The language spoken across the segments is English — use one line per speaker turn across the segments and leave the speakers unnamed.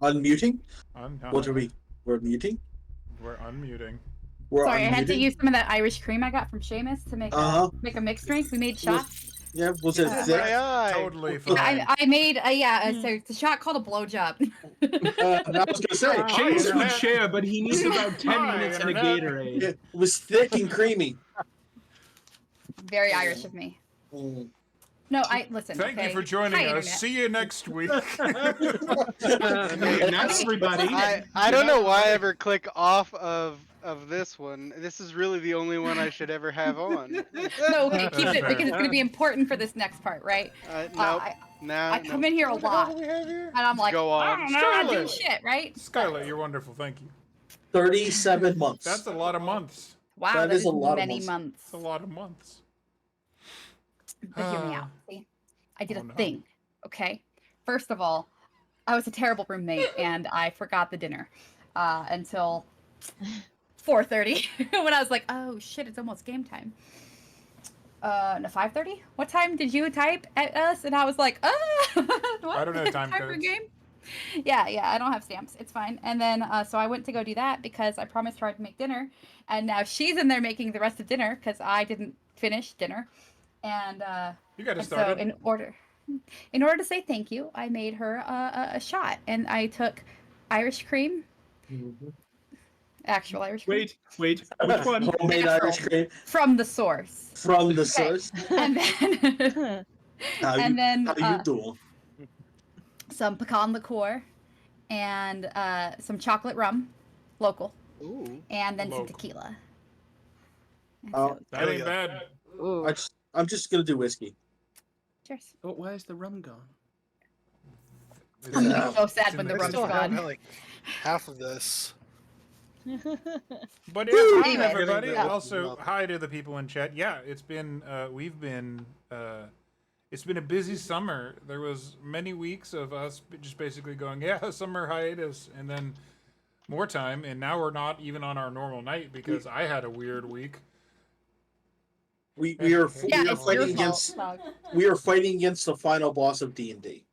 Unmuting?
No,
What are we? We're muting?
we're unmuting.
We're
Sorry, I had to
unmuting?
use some of that Irish cream I got from Seamus to make a mixed drink. We made shots.
Yeah, was it
Yeah.
thick?
Totally fine.
I made so it's a shot called a blowjob.
And I was going to say,
James
internet.
would share, but he needs about 10
Hi,
minutes and a
internet.
Gatorade.
it was thick and creamy.
Very Irish of me.
Mm.
No, I listen.
Thank
okay?
you for joining
Hi,
us.
Internet.
See you next week.
Not everybody.
I don't know why I ever click off of this one. This is really the only one I should ever have on.
No, okay, keep
That's
it
fair.
because it's going to be important for this next part, right?
Nope.
I come in here a lot,
we have here?
and I'm like,
Go on.
I don't know how to do
Scarlet.
shit, right?
Skylar, you're wonderful. Thank you.
37 months.
That's a lot of months.
Wow,
That
that
is
is
a lot of
many
months.
months.
That's a lot of months.
But hear me out. See, I did
Oh,
a
no.
thing. Okay, first of all, I was a terrible roommate, and I forgot the dinner until 4:30 when I was like, oh shit, it's almost game time. No, 5:30. What time did you type at us? And I was like, what?
I don't know time
for
codes.
game. Yeah, I don't have stamps. It's fine. And then so I went to go do that because I promised her I'd make dinner, and now she's in there making the rest of dinner because I didn't finish dinner. And
You got to
and
start
so
it.
in order to say thank you, I made her a shot, and I took Irish cream, actual Irish cream,
Wait, which one?
Homemade Irish cream
from the source,
from the source.
and then
How
and
you,
then
how you doing?
some pecan liqueur, and some chocolate rum, local,
Ooh.
and then some
Local.
tequila. And
Oh,
so,
That ain't bad.
I'm just gonna do whiskey.
cheers.
Oh, why is the rum gone?
I'm
Yeah.
so sad
It's
when
in
the
the
rum is
still have
gone.
like half of this.
But yeah, hi
Anyway,
everybody.
yeah.
Also, hi to the people in chat. Yeah, it's been it's been a busy summer. There was many weeks of us just basically going, yeah, summer hiatus, and then more time, and now we're not even on our normal night because I had a weird week.
We are
Yeah,
we are
it's your
fighting
fault.
against
dog.
we are fighting against the final boss of D&D.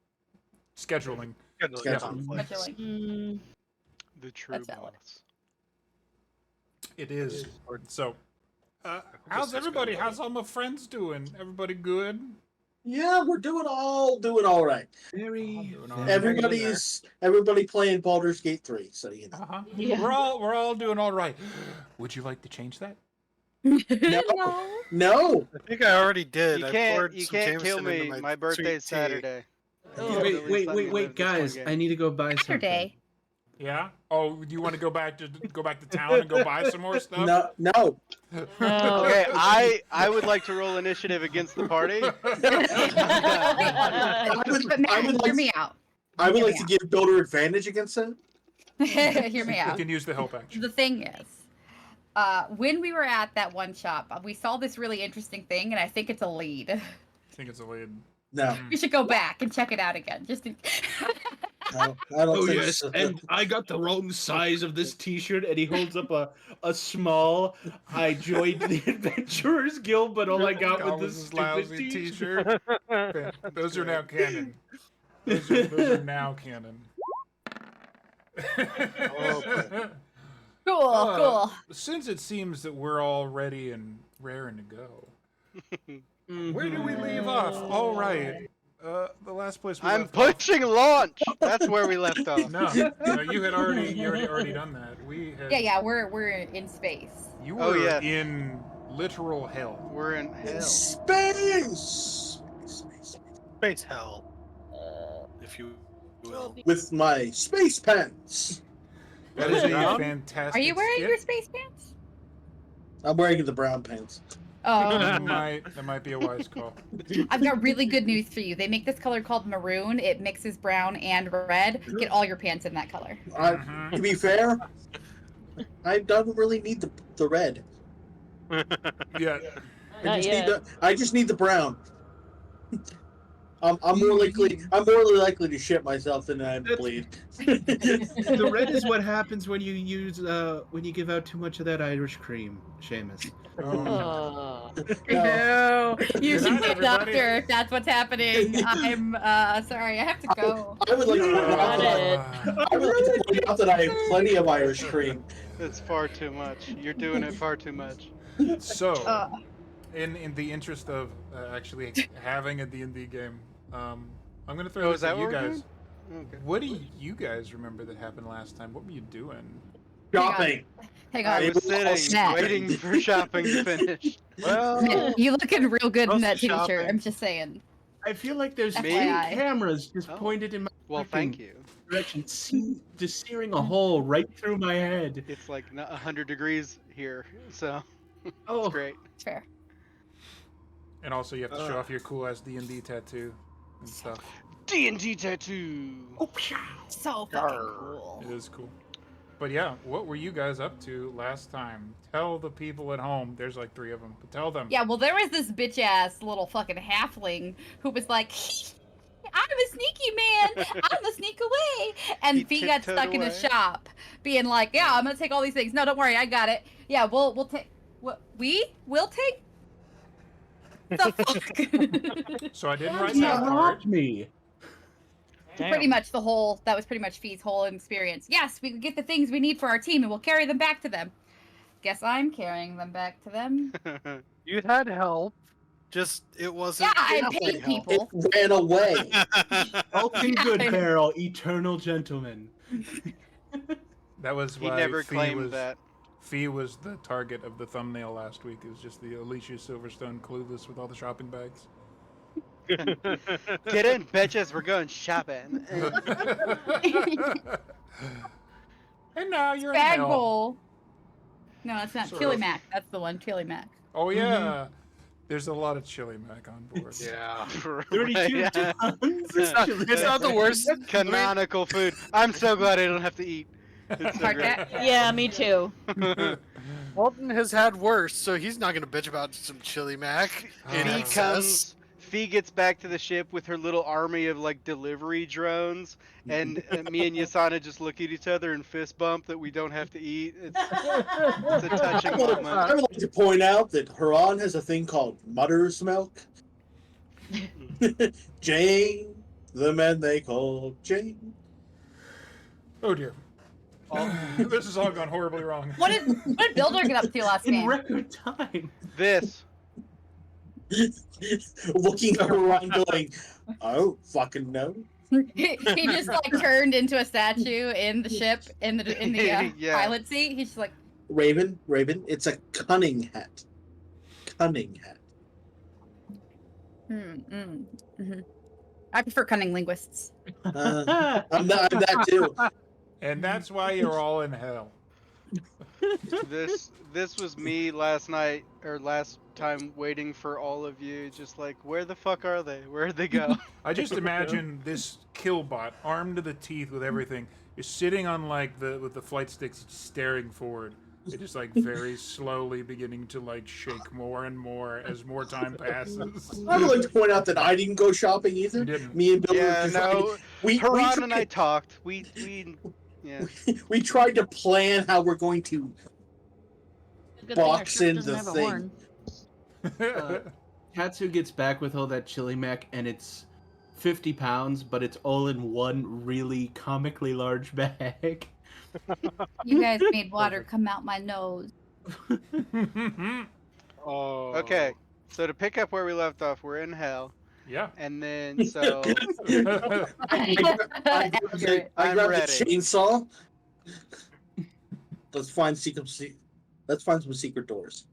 Scheduling.
Yeah.
Scheduling.
The true
That's valid.
boss.
It is. So, how's everybody? How's all my friends doing? Everybody good?
Yeah, we're doing all right.
Very.
Everybody playing Baldur's Gate 3, so you know.
Uh-huh.
Yeah.
We're all doing all right. Would you like to change that?
No.
I think I already did.
You
I
can't
poured some
kill
Jameson
me.
into
My
sweet
birthday's
tea.
Saturday.
Oh.
Please let me live this one
guys!
game.
I need to go buy something.
Saturday.
Yeah. Oh, do you want to go back to town and go buy some more stuff?
No.
Okay, I would like to roll initiative against the party.
But
I
Matt,
would
hear
like-
me out.
I would
Hear
like
me
to give Builder advantage against him.
Hear me
You
out.
can use the help action.
The thing is, when we were at that one shop, we saw this really interesting thing, and I think it's a lead.
I think it's a lead.
No.
We should go back and check it out again. Just in...
No, I don't
Oh
think
yes,
so.
and I got the wrong size of this T-shirt, and he holds up a small. I joined the Adventurers Guild, but all I got
That
was
was
this
this
stupid
lousy
T-shirt.
T-shirt. Okay, those are now canon. Those are now canon.
Cool.
Since it seems that we're all ready and raring to go, where do we leave off? All right. The last place we
I'm
left off-
pushing launch. That's where we left off.
No, you had already done that. We had.
Yeah, we're in space.
You were
Oh, yeah.
in literal hell.
We're in hell.
Space!
Space hell, if you will.
With my space pants.
That is a fantastic.
Are you wearing
skit.
your space pants?
I'm wearing the brown pants.
Oh,
That might be a wise call.
I've got really good news for you. They make this color called maroon. It mixes brown and red. Get all your pants in that color.
Mhm.
To be fair, I don't really need the red.
Yeah.
I just need the brown. I'm more likely to shit myself than I bleed.
The red is what happens when you use when you give out too much of that Irish cream, Seamus.
Oh, no.
No.
Ew. You
Good
should
night,
see a
everybody.
doctor if that's what's happening. I'm sorry, I have to go.
I would like to point out that
Uh,
I would like to point out that I have plenty of Irish cream.
It's far too much. You're doing it far too much.
so,
Uh,
in the interest of actually having a D&D game, I'm gonna throw
Oh,
this
is that
at you
what we're
guys.
doing? Okay.
What do you guys remember that happened last time? What were you doing?
Shopping.
hang
I
on.
It
was
was all
sitting,
Matt.
waiting for shopping to finish.
Well,
You looking real good in
Mostly
that t-shirt.
shopping.
I'm just saying.
I feel like there's two
FYI.
cameras just
Oh.
pointed in my
Well, thank you.
direction, just searing a hole right through my head.
It's like 100 degrees here, so it's
Oh,
great.
It's fair.
And also, you have to show off your cool ass D&D tattoo and stuff.
D&D tattoo.
So fucking cool.
It is cool. But yeah, what were you guys up to last time? Tell the people at home. There's like 3 of them, but tell them.
Yeah, well, there was this bitch ass little fucking halfling who was like, I'm a sneaky man. I'm gonna sneak away. And
He
V got
tiptoed
stuck in a
away.
shop, being like, yeah, I'm gonna take all these things. No, don't worry, I got it. Yeah, we'll take. What we'll take. The fuck.
So I didn't write
you
that part.
robbed me.
Pretty much that was pretty much Fee's whole experience. Yes, we can get the things we need for our team and we'll carry them back to them. Guess I'm carrying them back to them.
you had help. Just it wasn't.
Yeah, I
helping
paid
help.
people.
It ran away.
Falcon Goodbarrel, eternal gentleman.
That was
he
why
never
Fee
claimed
was,
that.
Fee was the target of the thumbnail last week. It was just the Alicia Silverstone clueless with all the shopping bags.
Get in, bitches. We're going shopping.
And now you're in
Bag
hell.
bowl. No, it's not
Sort
Chili
of.
Mac. That's the one, Chili Mac.
Oh yeah. There's a lot of chili mac on board.
Yeah.
32
Right, yeah.
tons.
It's not the worst.
Canonical food. I'm so glad I don't have to eat. It's so
Park
great.
that.
Yeah, me too.
Walton has had worse, so he's not gonna bitch about some chili mac in
Fee
Fee
excess.
comes. Fee gets back to the ship with her little army of like delivery drones, and me and Yasana just look at each other and fist bump that we don't have to eat. It's a touching
I
moment.
would like to point out that Huron has a thing called mutter's milk. Jane, the man they call Jane.
Oh dear. This has all gone horribly wrong.
What did Builder get up to last
In
game?
record time.
This.
Looking at Huron going, I don't fucking know.
he just like turned into a statue in the ship in the
Yeah.
pilot seat. He's just like,
Raven, it's a cunning hat. Cunning hat.
I prefer cunning linguists.
I'm that too.
And that's why you're all in hell.
This was me last night or last time waiting for all of you, just like, where the fuck are they? Where'd they go?
I just imagine this killbot, armed to the teeth with everything, is sitting on like with the flight sticks, staring forward. It just like very slowly beginning to like shake more and more as more time passes.
I would like to point out that I didn't go shopping either.
You didn't.
Me and Bill
Yeah,
were
no.
we
Haran and I
tried,
talked. Yeah.
we tried to plan how we're going to
Good thing our
box
ship
in
doesn't
the
have a
thing.
horn.
Katsu gets back with all that chili mac, and it's 50 pounds, but it's all in one really comically large bag.
You guys made water come out my nose.
Oh.
Okay. So to pick up where we left off, we're in hell,
Yeah.
and then so
I grabbed the
I'm ready.
chainsaw. Let's find some secret doors.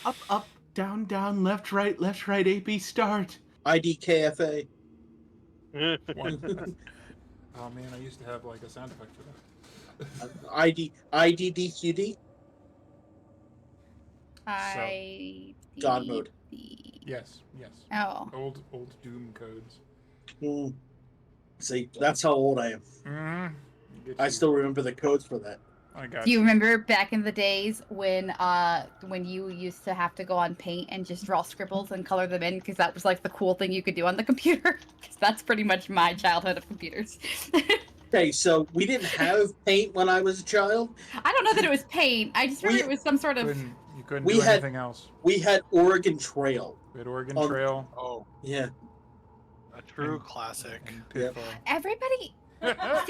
Up, up, down, down, left, right, AB, start.
IDKFA.
One. Oh man, I used to have like a sound effect for that.
IDDQD. God mode.
Yes.
Oh.
Old Doom codes.
See, that's how old I am.
Mm-hmm.
I still remember the codes for that.
I got
Do you remember back in the days when you used to have to go on Paint and just draw scribbles and color them in because that was like the cool thing you could do on the computer? Because that's pretty much my childhood of computers.
Okay, so we didn't have paint when I was a child.
I don't know that it was Paint. I just remember it was some sort of.
You couldn't
We
do
had-
anything else.
We had Oregon Trail.
We had Oregon
On-
Trail
Oh,
Yeah.
a true classic.
and
Yep.
Pitfall.
Everybody. See,
It's-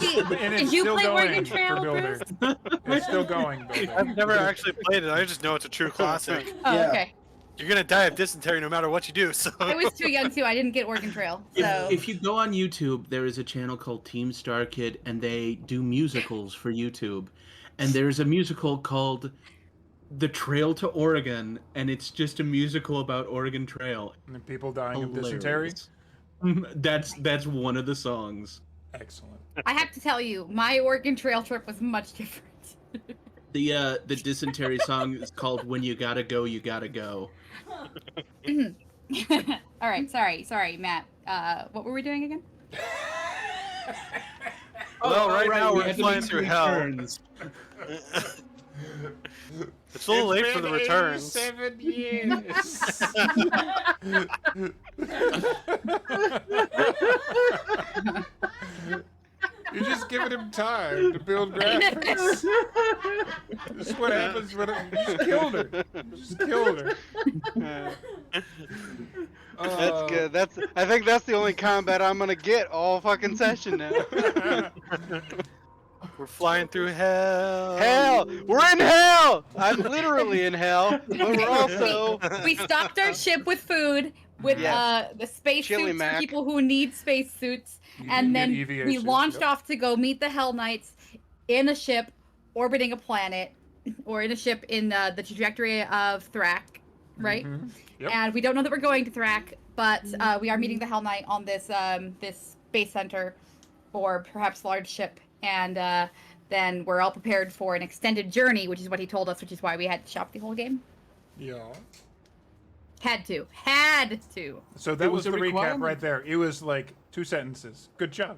see,
and it's
did you
still
play
going
Oregon
for
Trail,
Builder.
Bruce?
It's still going, Builder.
I've never actually played it. I just know it's a true classic.
Oh,
Yeah.
okay.
You're gonna die of dysentery no matter what you do. So
I was too young too. I didn't get Oregon Trail. So
If you go on YouTube, there is a channel called Team Star Kid, and they do musicals for YouTube. And there's a musical called The Trail to Oregon, and it's just a musical about Oregon Trail.
And then people dying of dysentery.
Hilarious. That's one of the songs.
Excellent.
I have to tell you, my Oregon Trail trip was much different.
The dysentery song is called When You Gotta Go, You Gotta Go.
All right, sorry, Matt. What were we doing again?
Well, right now
we
we're
had to
flying
make
through
some
hell.
returns.
It's a little late for the returns.
7 years. You're just giving him time to build graphics. This is what happens when you just killed her. You just killed her.
That's good. I think that's the only combat I'm gonna get all fucking session now.
We're flying through hell.
Hell! We're in hell! I'm literally in hell, but we're also
We stocked our ship with food, with
Yes.
the space
Chili
suits
Mac.
for people who need space suits,
You
and
get
then
EVA
we
suits,
launched
yep.
off to go meet the Hell Knights in a ship orbiting a planet, or in a ship in the trajectory of Thrak, right?
Mhm. Yep.
And we don't know that we're going to Thrak, but we are meeting the Hell Knight on this this space center, or perhaps large ship, and then we're all prepared for an extended journey, which is what he told us, which is why we had to shop the whole game.
Yeah.
Had to.
So that
It
was
was a
the recap
requirement.
right there. It was like 2 sentences. Good job.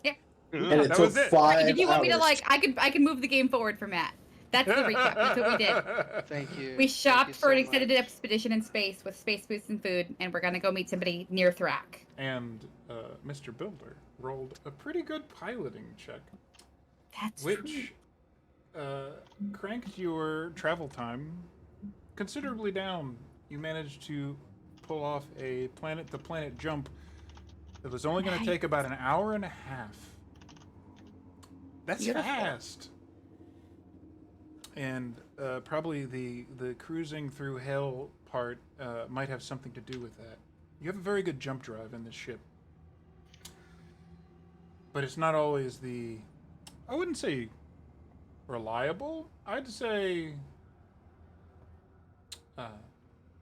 And it
That
took
was it.
5
If you want me to
hours.
I can move the game forward for Matt. That's the recap. That's what we did.
Thank you.
We
Thank
shopped
you
for an
so
extended
much.
expedition in space with space boots and food, and we're gonna go meet somebody near Thrak.
And Mr. Builder rolled a pretty good piloting check,
That's true.
which cranked your travel time considerably down. You managed to pull off a planet-to-planet jump that was only going to take about an hour and a half. That's
Beautiful.
fast. And probably the cruising through hell part might have something to do with that. You have a very good jump drive in this ship. But it's not always I wouldn't say reliable. I'd say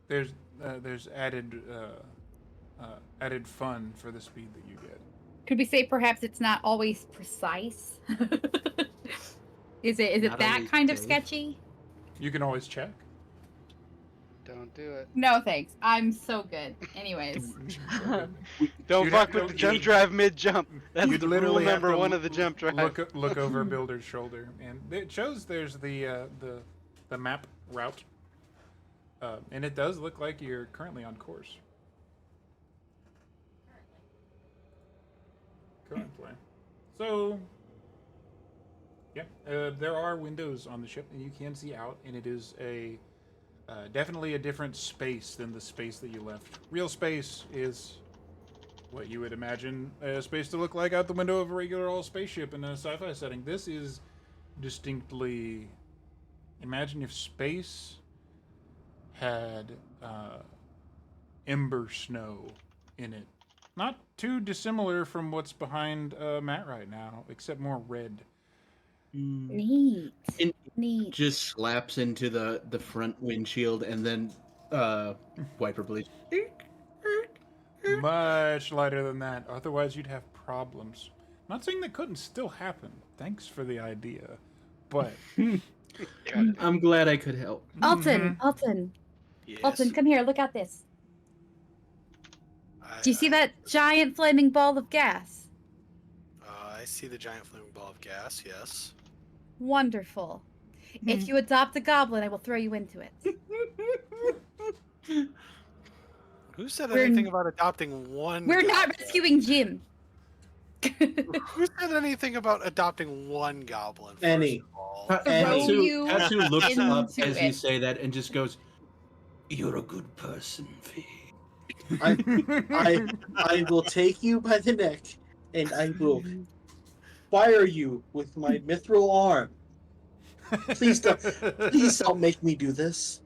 there's added fun for the speed that you get.
Could we say perhaps it's not always precise? Is it
Not
that
always
kind of
safe.
sketchy?
You can always check.
Don't do it.
No thanks. I'm so good. Anyways.
Don't
You'd
fuck
have
with
to-
the jump drive mid-jump. That's
You'd
the
literally
rule
have
number
to
one of the jump drive.
Look over Builder's shoulder, and it shows there's the map route, and it does look like you're currently on course. Currently. So, yeah, there are windows on the ship, and you can see out, and it is definitely a different space than the space that you left. Real space is what you would imagine a space to look like out the window of a regular old spaceship in a sci-fi setting. This is distinctly... Imagine if space had ember snow in it. Not too dissimilar from what's behind Matt right now, except more red.
Neat.
And-
Neat.
Just slaps into the front windshield and then wiper blades.
Much lighter than that. Otherwise, you'd have problems. Not saying that couldn't still happen. Thanks for the idea. But
I'm glad I could help.
Alton,
Yes.
Alton, come here. Look at this.
I,
Do you see that giant flaming ball of gas?
I see the giant flaming ball of gas. Yes.
Wonderful. If you adopt a goblin, I will throw you into it.
Who said
We're
anything
n-
about adopting one?
We're not
goblin?
rescuing Jim.
Who said anything about adopting one goblin? First
Any.
of all?
Throw
Any.
you
Tatsu looks up
into
as you
it.
say that and just goes, "You're a good person, V."
I will take you by the neck and I will fire you with my mithril arm. Please don't make me do this.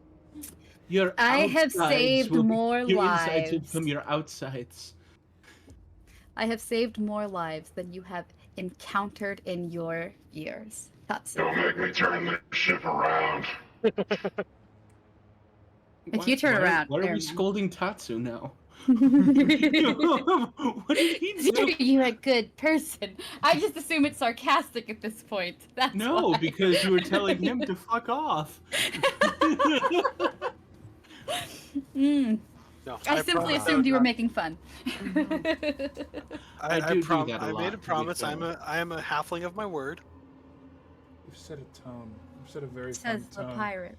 Your
I have
outsides
saved
will be-
more
your insides will
lives.
become your outsides.
I have saved more lives than you have encountered in your years. Tatsu.
Don't make me turn this ship around.
If you turn around,
Why are
never
we
mind.
scolding Tatsu now?
You're
What did he do?
a good person. I just assume it's sarcastic at this point. That's
No,
why.
because you were telling him to fuck off.
Mm,
No,
I simply
promise
assumed you were
not.
making fun.
I do do that a
I
lot,
made
to
a
be
promise. I
fair.
am a halfling of my word.
You've set a tone. You've set a very
Says
fun
the
tone.
pirate.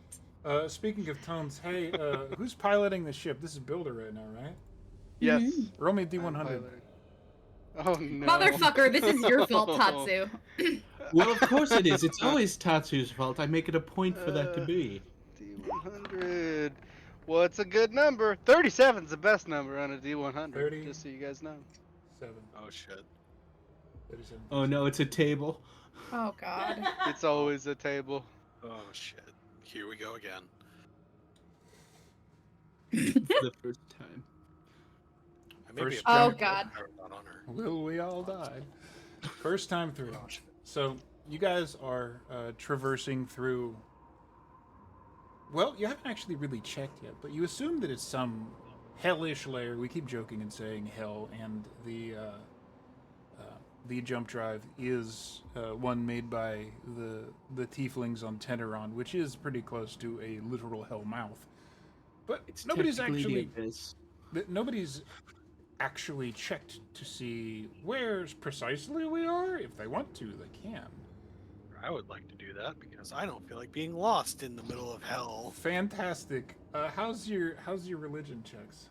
Speaking of tones, hey, who's piloting the ship? This is Builder right now, right?
Yes.
Roll me a D100.
Pilot. Oh no.
Motherfucker, this is your fault, Tatsu.
Well, of course it is. It's always Tatsu's fault. I make it a point for that to be.
D100. What's a good number? 37's the best number on a D100.
30.
Just so you guys know.
7.
Oh shit.
37.
Oh no, it's a table.
Oh god.
It's always a table.
Oh shit. Here we go again.
For the first time.
I may be
First
a
Oh
try.
god.
not on her.
Will we all die? First time through. So you guys are traversing through. Well, you haven't actually really checked yet, but you assume that it's some hellish layer. We keep joking and saying hell, and the jump drive is one made by the tieflings on Teneron, which is pretty close to a literal hell mouth. But
It's
nobody's
technically
actually
the abyss.
nobody's actually checked to see where precisely we are. If they want to, they can.
I would like to do that because I don't feel like being lost in the middle of hell.
Fantastic. How's your religion checks?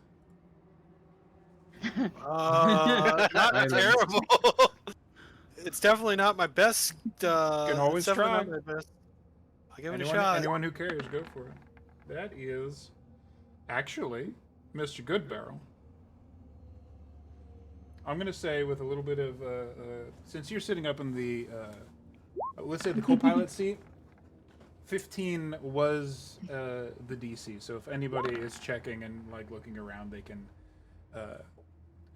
Not
Silence.
terrible. It's definitely not my best.
Can always
it's definitely
try.
not my best. I'll give it a
Anyone,
shot.
anyone who cares, go for it. That is actually Mr. Goodbarrel. I'm gonna say with a little bit of since you're sitting up in the let's say the co-pilot seat, 15 was the DC. So if anybody is checking and like looking around, they can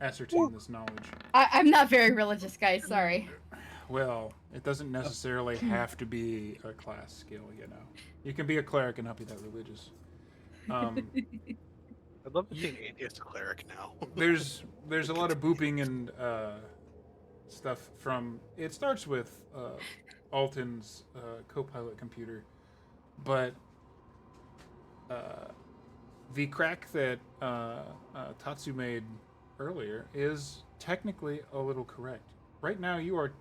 ascertain this knowledge.
I'm not very religious, guys. Sorry.
Well, it doesn't necessarily have to be a class skill, you know. You can be a cleric and not be that religious.
I'd love to be an atheist cleric now.
There's a lot of booping and stuff from. It starts with Alton's co-pilot computer, but the crack that Tatsu made earlier is technically a little correct. Right now, you are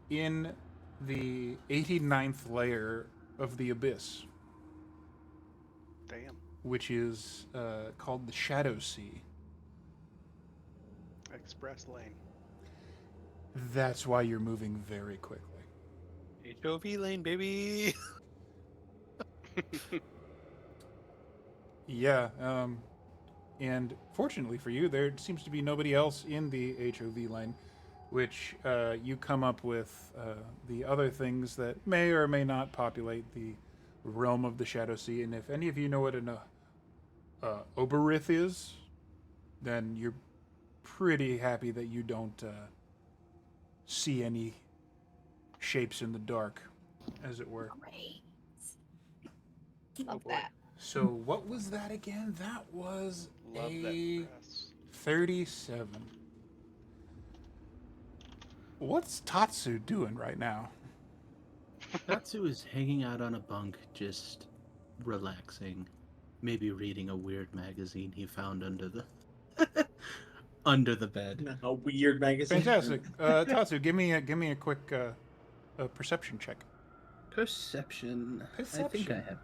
in the 89th layer of the abyss,
Damn.
which is called the Shadow Sea.
Express lane.
That's why you're moving very quickly.
HOV lane, baby.
Yeah, and fortunately for you, there seems to be nobody else in the HOV lane, which you come up with the other things that may or may not populate the realm of the Shadow Sea. And if any of you know what an Oberith is, then you're pretty happy that you don't see any shapes in the dark, as it were.
Great.
Oh,
Love
boy.
that.
So what was that again? That was
Love
a
that press.
37. What's Tatsu doing right now?
Tatsu is hanging out on a bunk, just relaxing. Maybe reading a weird magazine he found under the under the bed.
A weird magazine.
Fantastic. Tatsu, give me a quick perception check.
Perception. I think I
Perception.
have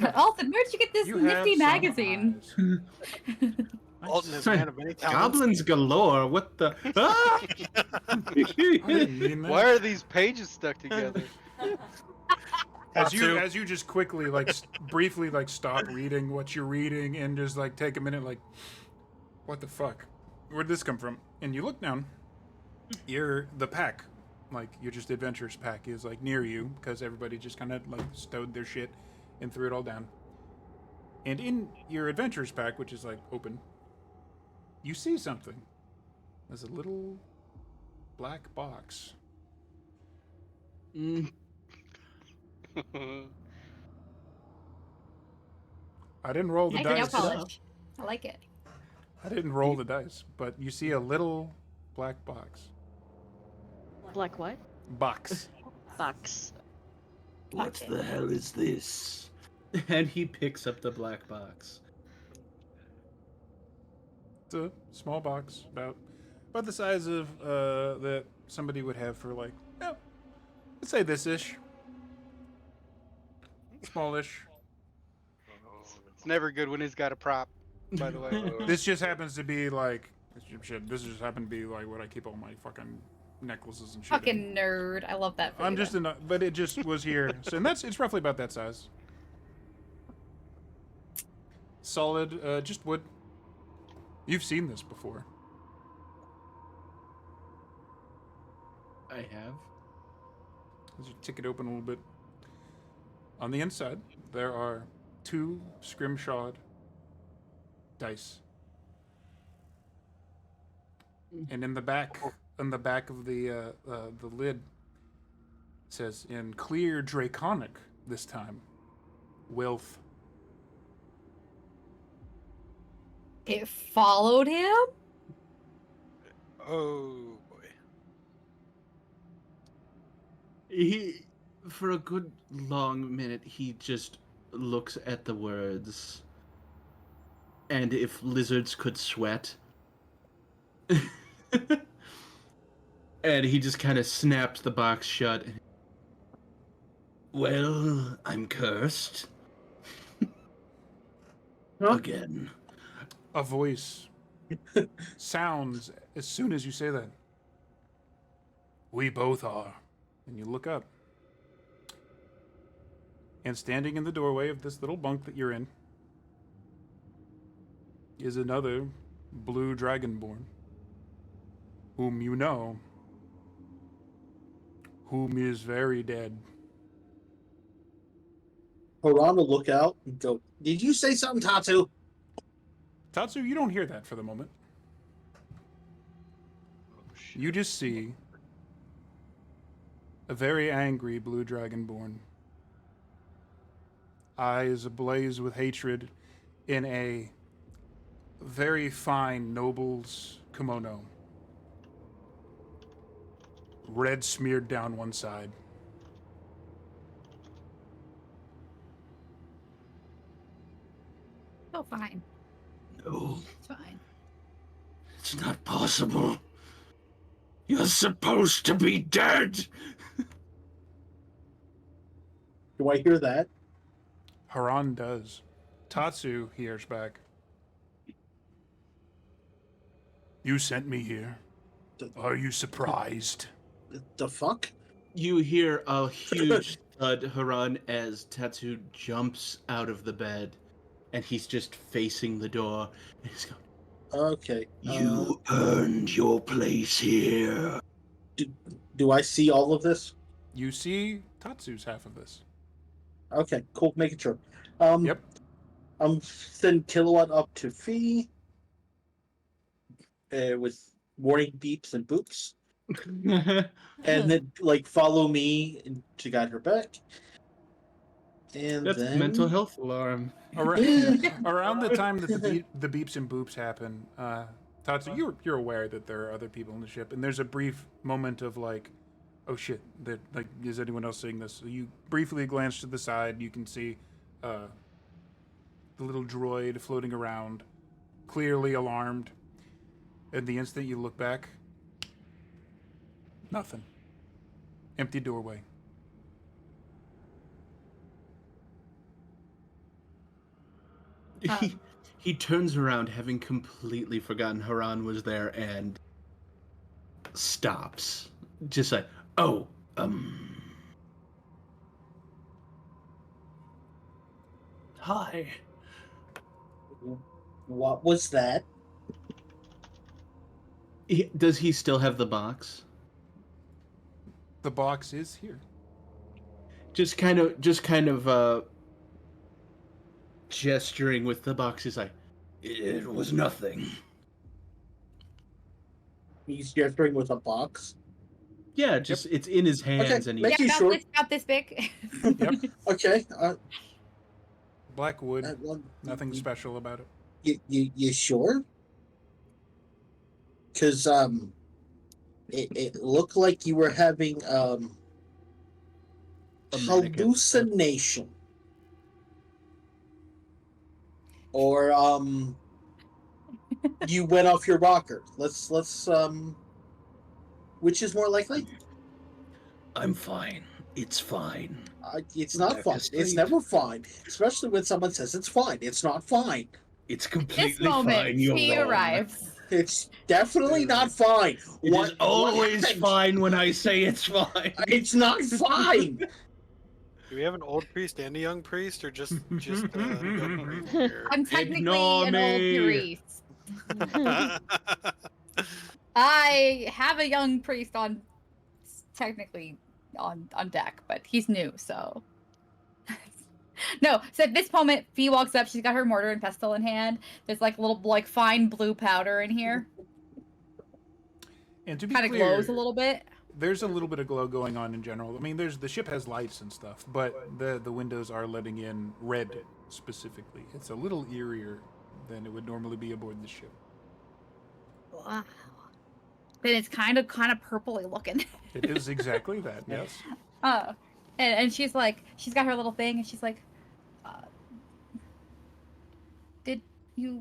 that.
Alton, where'd you get this
You
nifty
have some
magazine?
eyes.
Alton is a man of many talents.
Goblins galore. What the? Ah!
I didn't mean that.
Why are these pages stuck together?
As
Tatsu.
you just quickly like briefly like stop reading what you're reading and just like take a minute like, what the fuck? Where'd this come from? And you look down. The pack, like your just adventurers pack, is like near you because everybody just kind of like stowed their shit and threw it all down. And in your adventurers pack, which is like open, you see something. There's a little black box.
Mm,
I didn't roll the
Nice nail
dice.
polish. I like it.
I didn't roll the dice, but you see a little black box.
Black what?
Box.
Box.
what the hell is this? And he picks up the black box.
It's a small box, about the size of that somebody would have for like, let's say this ish, smallish.
It's never good when he's got a prop, by the way.
This just happens to be like shit. This just happened to be like what I keep all my fucking necklaces and shit. in.
Fucking nerd. I love that for
I'm
you,
just
though.
but it just was here. So and it's roughly about that size. Solid, just wood. You've seen this before.
I have.
As you tick it open a little bit. On the inside, there are 2 scrimshawed dice. And in the back, of the lid, it says in clear draconic this time, wealth.
It followed him?
Oh boy.
He, for a good long minute, he just looks at the words. And if lizards could sweat. And he just kind of snaps the box shut. Well, I'm cursed. Again.
A voice sounds as soon as you say that. We both are. And you look up. And standing in the doorway of this little bunk that you're in is another blue dragonborn, whom you know, whom is very dead.
Haran will look out and go, "Did you say something, Tatsu?"
Tatsu, you don't hear that for the moment. You just see a very angry blue dragonborn, eyes ablaze with hatred, in a very fine noble's kimono, red smeared down one side.
Oh, fine.
No,
It's fine.
it's not possible. You're supposed to be dead.
Do I hear that?
Haran does. Tatsu hears back. You sent me here. Are you surprised?
The fuck?
You hear a huge thud, Haran, as Tatsu jumps out of the bed, and he's just facing the door. And he's going,
Okay.
"You earned your place here."
Do I see all of this?
You see Tatsu's half of this.
Okay, cool. Making sure.
Yep.
I'm sending Kilowatt up to Fee with warning beeps and boops, and then like follow me to guide her back. And
That's
then
mental health alarm.
Around the time that the beeps and boops happen, Tatsu, you're aware that there are other people on the ship, and there's a brief moment of like, oh shit, that like, is anyone else seeing this? So you briefly glance to the side, you can see the little droid floating around, clearly alarmed. And the instant you look back, nothing. Empty doorway.
He turns around, having completely forgotten Haran was there, and stops. Just like, oh, hi.
What was that?
Does he still have the box?
The box is here.
Just kind of gesturing with the box. He's like, it was nothing.
He's gesturing with a box.
Yeah, just it's in his hands,
Okay,
and
make
he.
you
Yeah,
sure?
it's about this big.
Yep.
Okay.
Black wood.
Well,
Nothing special about it.
You sure? Because it looked like you were having
A manic episode.
hallucination, or you went off your rocker. Let's which is more likely?
I'm fine. It's fine.
It's not
Back to
fine. It's
sleep.
never fine, especially when someone says it's fine. It's not fine.
It's
This
completely
moment,
fine. You're
he
wrong.
arrives.
It's definitely not fine.
It is always
happened?
fine when I say it's fine.
It's not fine.
Do we have an old priest and a young priest, or just young priest here?
I'm technically
Ignore
an old
me.
priest. I have a young priest on, technically on deck, but he's new, so. No, so at this moment, Fee walks up. She's got her mortar and pestle in hand. There's like a little fine blue powder in here.
And to be
Kind of
clear,
glows a little bit.
there's a little bit of glow going on in general. I mean, the ship has lights and stuff, but the windows are letting in red specifically. It's a little eerier than it would normally be aboard the ship.
Wow. Then it's kind of purpley looking.
It is exactly that. Yes.
And she's like, she's got her little thing, and she's like,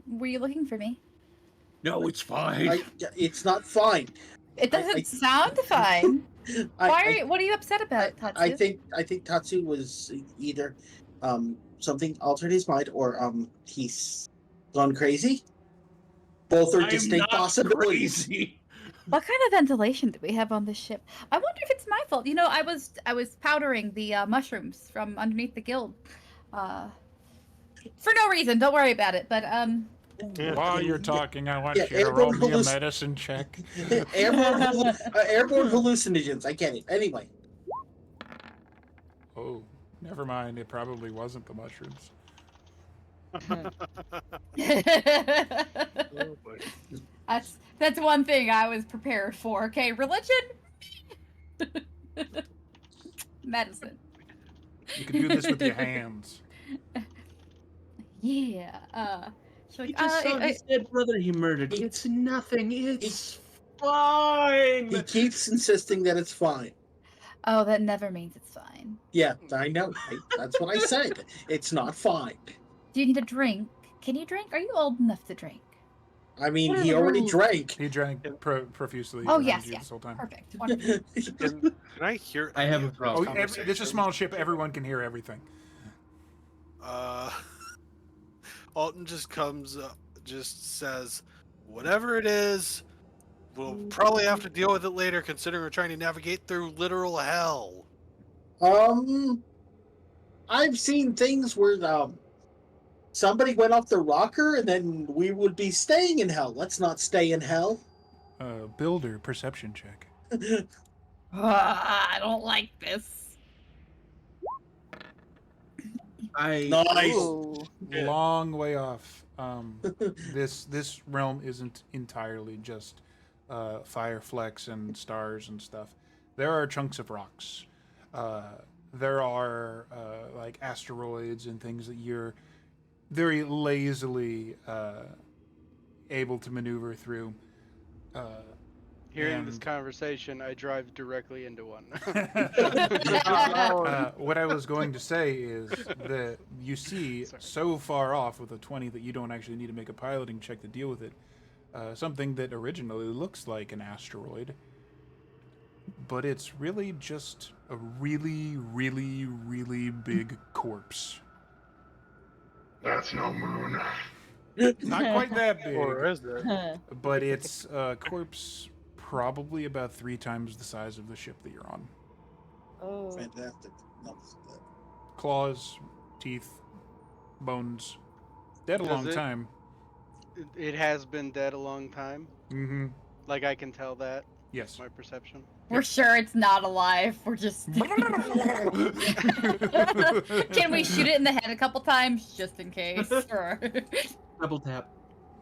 were you looking for me?
No, it's fine.
It's not fine.
It doesn't sound fine. What are you upset about, Tatsu?
I think Tatsu was either something altered his mind, or he's gone crazy. Both are distinct possibilities.
Crazy.
What kind of ventilation do we have on this ship? I wonder if it's my fault. You know, I was powdering the mushrooms from underneath the guild, for no reason. Don't worry about it. But
While you're talking, I want
Yeah,
you to roll
airborne
me a
halluc-
medicine check.
airborne hallucinogens. I get it. Anyway,
Oh, never mind. It probably wasn't the mushrooms.
Oh, boy.
that's one thing I was prepared for. Okay, religion, medicine.
You can do this with your hands.
Yeah. She's like,
He just saw his dead brother he murdered. It's nothing. It's fine.
he keeps insisting that it's fine.
oh, that never means it's fine.
Yeah, I know. That's what I said. It's not fine.
Do you need a drink? Can you drink? Are you old enough to drink?
I mean, he already drank.
He drank profusely.
Oh
around
yes,
you
yes.
This whole time.
Perfect. Wonderful.
Can I hear?
I have
any
a
of this
problem.
Oh, it's a small ship. Everyone can hear everything.
Alton just comes up, just says, "Whatever it is, we'll probably have to deal with it later, considering we're trying to navigate through literal hell."
I've seen things where somebody went off the rocker, and then we would be staying in hell. Let's not stay in hell.
Builder perception check.
I don't like this.
Nice.
Ooh.
Long way off. This realm isn't entirely just fire flecks and stars and stuff. There are chunks of rocks. There are like asteroids and things that you're very lazily able to maneuver through.
Hearing this
And-
conversation, I drive directly into one.
What I was going to say is that you see
Sorry.
so far off with a 20 that you don't actually need to make a piloting check to deal with it. Something that originally looks like an asteroid. but it's really just a really, really, really big corpse.
That's no moon.
Not quite that
Or
big,
is it?
but it's a corpse probably about 3 times the size of the ship that you're on.
Oh.
Fantastic.
Claws, teeth, bones. Dead a
Does
long
it-
time.
It has been dead a long time.
Mm-hmm.
Like I can tell that.
Yes.
My perception.
We're sure it's not alive. We're just. Can we shoot it in the head a couple times just in case? Or...
Double tap.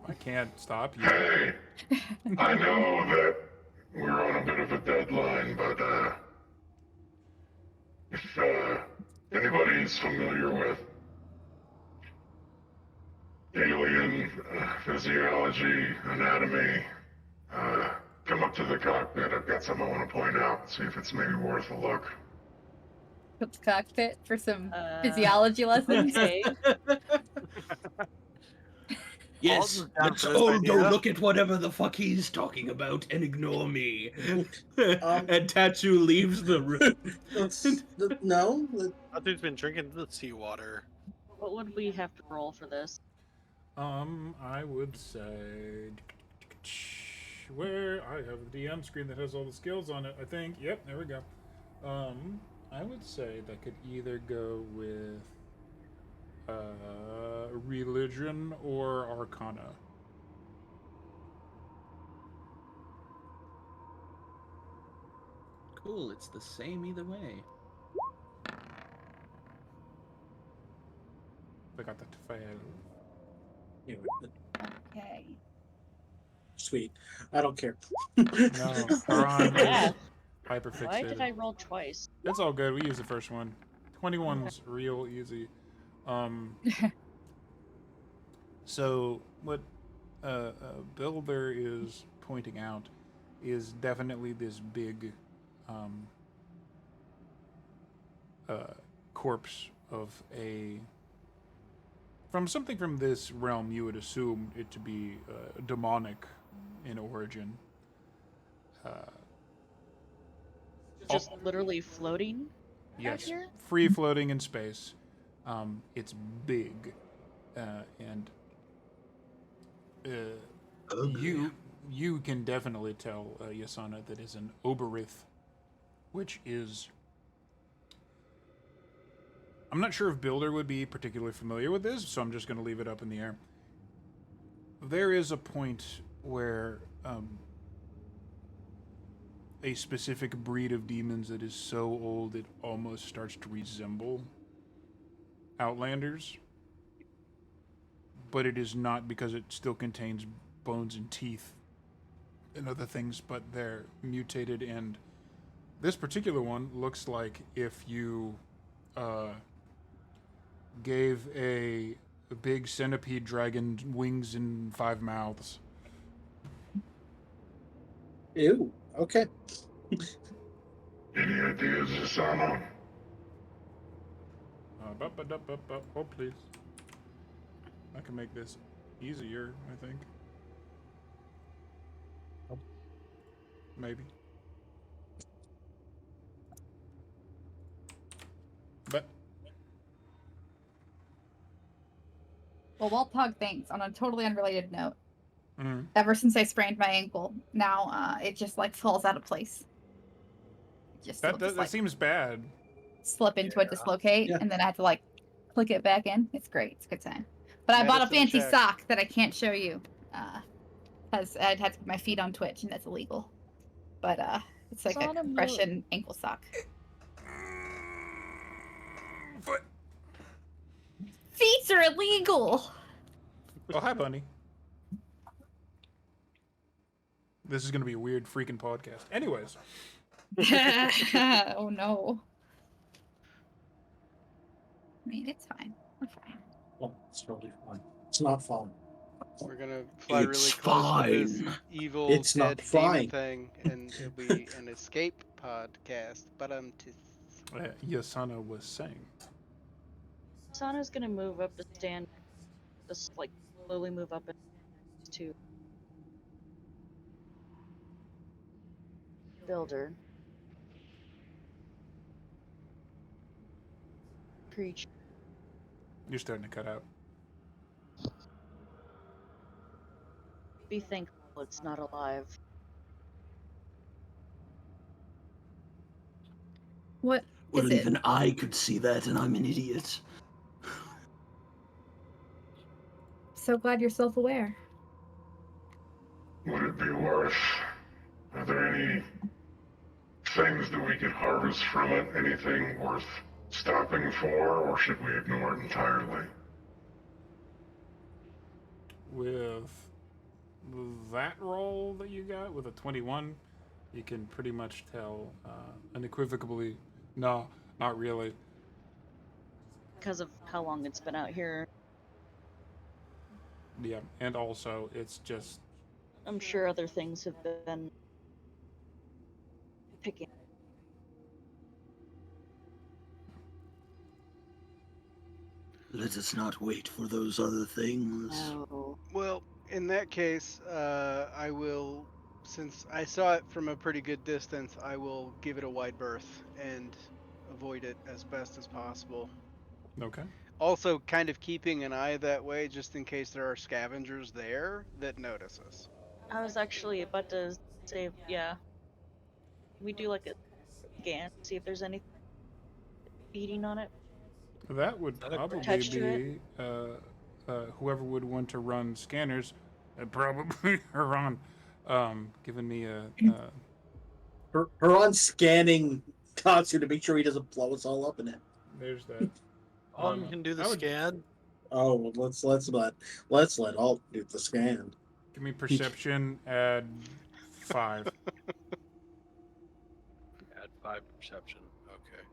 I can't stop you.
Hey, I know that we're on a bit of a deadline, but if anybody's familiar with alien physiology, anatomy, come up to the cockpit. I've got something I want to point out. See if it's maybe worth a look.
the cockpit for some physiology lessons.
Okay.
Yes,
Alton's down
let's
for this
all go
idea.
look at whatever the fuck he's talking about and ignore me.
Um,
And Tatsu leaves the room.
No,
I think he's been drinking the seawater.
What would we have to roll for this?
I would say where I have the DM screen that has all the skills on it. I think. Yep, there we go. I would say that could either go with religion or arcana.
Cool, it's the same either way.
I got that to fail.
anyway,
Okay.
sweet. I don't care.
No, Haran
Yeah.
is hyper
Why did I
fixated.
roll twice?
It's all good. We use the first one. 21's real easy. So what Builder is pointing out is definitely this big corpse of a from something from this realm. You would assume it to be demonic in origin.
Just literally floating?
Yes,
here?
free floating in space. It's big, and you can definitely tell Yasana that is an Oberith, which is. I'm not sure if Builder would be particularly familiar with this, so I'm just going to leave it up in the air. There is a point where a specific breed of demons that is so old it almost starts to resemble Outlanders, but it is not because it still contains bones and teeth and other things, but they're mutated, and this particular one looks like if you gave a big centipede dragon wings and 5 mouths.
Ew. Okay.
Any ideas, Asano?
Oh, please. I can make this easier, I think. Maybe. But
Well, while Pug thinks, on a totally unrelated note,
mhm.
ever since I sprained my ankle, now it just like falls out of place. Just
that
like
seems bad.
slip into a dislocate,
Yeah.
and then I have to like click it back in. It's great. It's a good time. But I bought a
Medicine
fancy
check.
sock that I can't show you, because I'd have to put my feet on Twitch, and that's illegal. But it's like a
Sauna
compression ankle sock.
Foot.
Feet are illegal.
Oh, hi, Bunny. This is going to be a weird freaking podcast. Anyways,
Oh no. I mean, it's fine. We're fine.
Oh, it's totally fine. It's not fun.
We're gonna fly really
It's
close to this
fine.
evil
It's not
dead demon
fine.
thing, and it'll be an escape podcast. But
Yasana was saying.
Sana's gonna move up to stand, just like slowly move up to Builder. creature.
You're starting to cut out.
Be thankful it's not alive.
What
Well,
is it?
even I could see that, and I'm an idiot.
So glad you're self-aware.
Would it be worth? Are there any things that we could harvest from it? Anything worth stopping for, or should we ignore it entirely?
With that roll that you got with a 21, you can pretty much tell unequivocally, no, not really.
Because of how long it's been out here.
Yeah, and also it's just
I'm sure other things have been picking.
Let us not wait for those other things.
No.
Well, in that case, I will, since I saw it from a pretty good distance, I will give it a wide berth and avoid it as best as possible.
okay.
Also, kind of keeping an eye that way just in case there are scavengers there that notice us.
I was actually about to say, yeah, we do like a scan, see if there's anything feeding on it.
That would
that a
probably
Attached to it?
be whoever would want to run scanners, probably Haran, giving me a.
Her on scanning Tatsu to make sure he doesn't blow us all up in it.
There's that.
Alton can do the
I would-
scan.
Oh, well, let's let Alt do the scan.
Give me perception. Add 5.
Add 5 perception. Okay.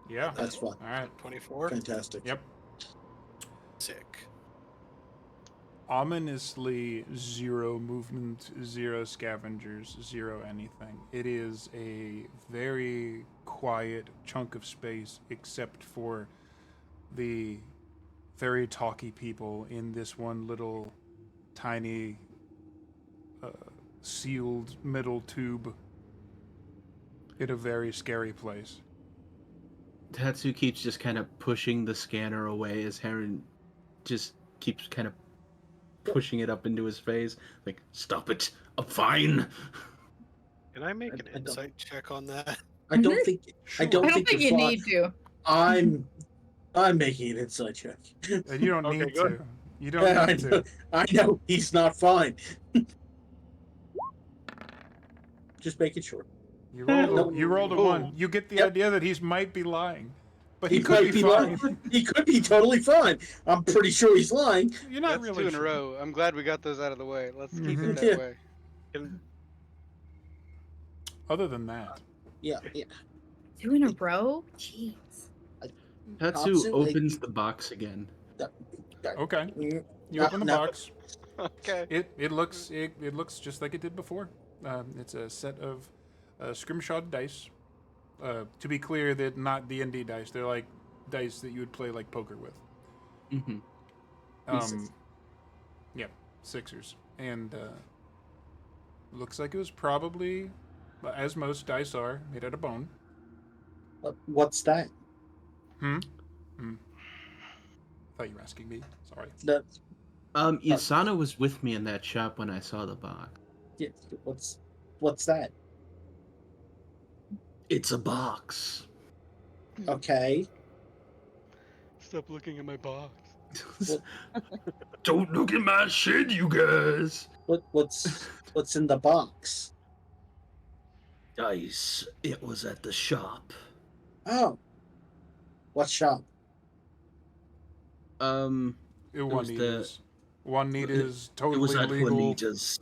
Yeah.
That's fine.
All right.
24.
Fantastic.
Yep.
Sick.
Ominously 0 movement, 0 scavengers, 0 anything. It is a very quiet chunk of space, except for the very talky people in this one little tiny sealed metal tube in a very scary place.
Tatsu keeps just kind of pushing the scanner away as Heron just keeps kind of pushing it up into his face. Like, stop it. I'm fine.
Can I make an
I don't-
insight check on that?
I don't think
Sure.
I don't
think
think
you're
you
fine.
need to.
I'm making an inside check.
And you don't
Okay,
need
good.
to. You don't need to.
I know he's not fine. Just making sure.
You rolled
Nope.
you rolled a
Ooh.
1. You get the
Yep.
idea that he might be lying. But he
He
could
might
be
lying.
fine.
He could be totally fine. I'm pretty sure he's lying.
You're not
That's
really
2 in
sure.
a row. I'm glad we got those out of the way. Let's keep
Mhm.
it that
Yeah.
way.
Can,
Other than that,
Yeah.
2 in a row? Jeez.
Tatsu
Tatsu,
opens the box again.
okay. You
No,
open the
no.
box.
Okay.
It looks just like it did before. It's a set of scrimshawed dice. To be clear, they're not D&D dice. They're like dice that you would play like poker with.
Mm-hmm.
Yep, sixers. And looks like it was probably, as most dice are, made out of bone.
What's that?
Thought you were asking me. Sorry.
That
Yasana was with me in that shop when I saw the box.
yeah, what's that?
It's a box.
Okay.
Stop looking at my box.
Don't look at my shit, you guys.
What's in the box?
Dice. It was at the shop.
Oh. What shop?
Juanita's. Juanita's
It was
totally
at
legal.
Juanita's.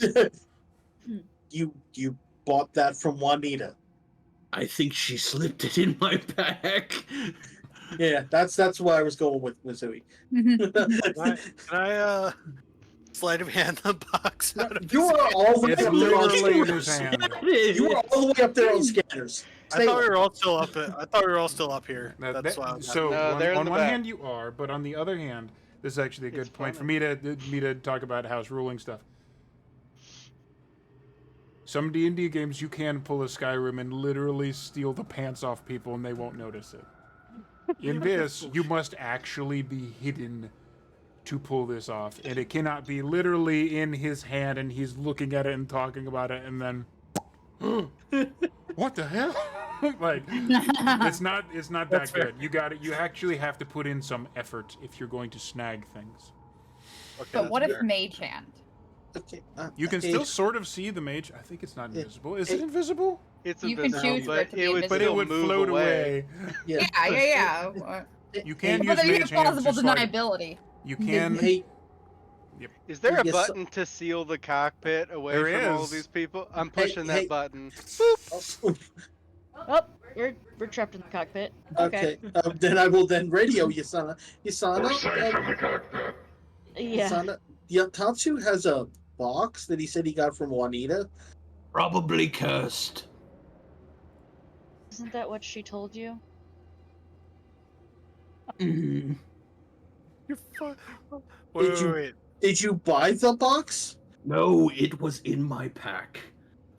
You bought that from Juanita.
I think she slipped it in my bag.
Yeah, that's why I was going with Missouri.
can I sleight of hand the box out of
You
his
are
hand?
all the way
It's
up there on
literally in his
scanners.
hand.
You are all the way up there on scanners.
I thought we were all still up. I thought we were all still up here.
That-
That's
that-
why.
so
No, they're in
on
the
one
back.
hand you are, but on the other hand, this is actually a good
It's
point for
funny.
me to talk about house ruling stuff. Some D&D games, you can pull a Skyrim and literally steal the pants off people and they won't notice it. In this, you must actually be hidden to pull this off. And it cannot be literally in his hand and he's looking at it and talking about it and then... what the hell? Like, it's not that good. You got it. You actually have to put in some effort if you're going to snag things.
Okay,
But what if
fair.
mage hand?
Okay.
You can still sort of see the mage. I think it's not invisible. Is it
it-
invisible?
It's
You can
invisible,
choose for
but
it to be
it would
invisible.
But it
still
would
move
float
away.
away.
Yeah.
You can
But
use
there is
mage hand
plausible
to slide.
deniability.
You can.
Hey,
Is there a
Yes,
button to seal the cockpit away
There
from all
is.
of these people? I'm
Hey,
pushing
hey.
that button.
Oh, we're trapped in the cockpit. Okay.
okay. Then I will then radio Yasana.
Or
Yasana,
safe in the cockpit.
Yeah.
Yasana. Tatsu has a box that he said he got from Juanita.
Probably cursed.
Isn't that what she told you?
Mm.
You're fine.
Wait.
Did you buy the box?
No, it was in my pack.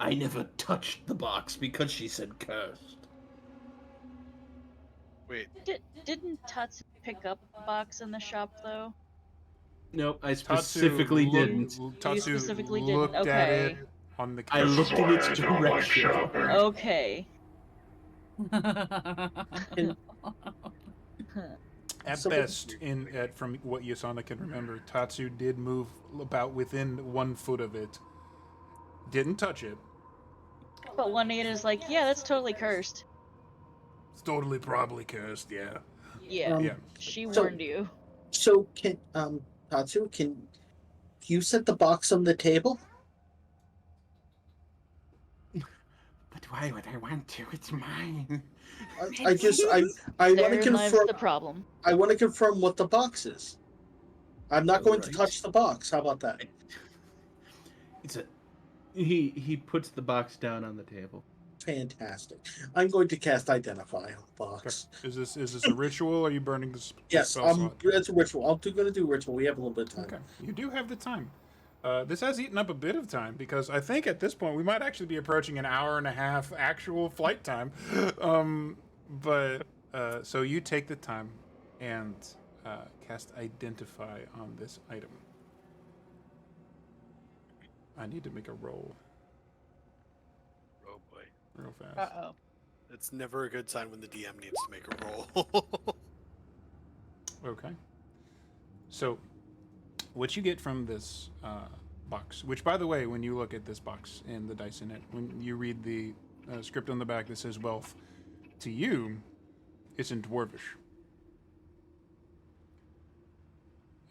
I never touched the box because she said cursed.
Wait.
Didn't Tatsu pick up a box in the shop though?
Nope, I
Tatsu
specifically didn't.
Tatsu
specifically didn't,
looked at it
okay.
on the
I
couch.
This is
looked in
why
its
I don't like
direction.
shopping.
Okay.
At
So-
best, from what Yasana can remember, Tatsu did move about within 1 foot of it. Didn't touch it.
But Juanita's like, yeah, that's totally cursed.
It's totally probably cursed, yeah.
Yeah.
Yeah.
She
So-
warned you.
So can Tatsu, can you set the box on the table?
But why would I want to? It's mine.
I want to
Therein lies
confirm.
the problem.
I want to confirm what the box is. I'm not going to
Alright.
touch the box. How about that?
It's a. He puts the box down on the table.
Fantastic. I'm going to cast Identify on the box.
Is this a ritual? Or are you burning the
Yes,
spell slot?
it's a ritual. I'm going to do ritual. We have a little bit of time.
Okay, you do have the time. This has eaten up a bit of time because I think at this point we might actually be approaching an hour and a half actual flight time. So you take the time and cast Identify on this item. I need to make a roll
Oh boy.
real fast.
Uh-oh.
It's never a good sign when the DM needs to make a roll.
Okay. So, what you get from this box, which, by the way, when you look at this box and the dice in it, when you read the script on the back that says wealth, to you, it's in Dwarvish.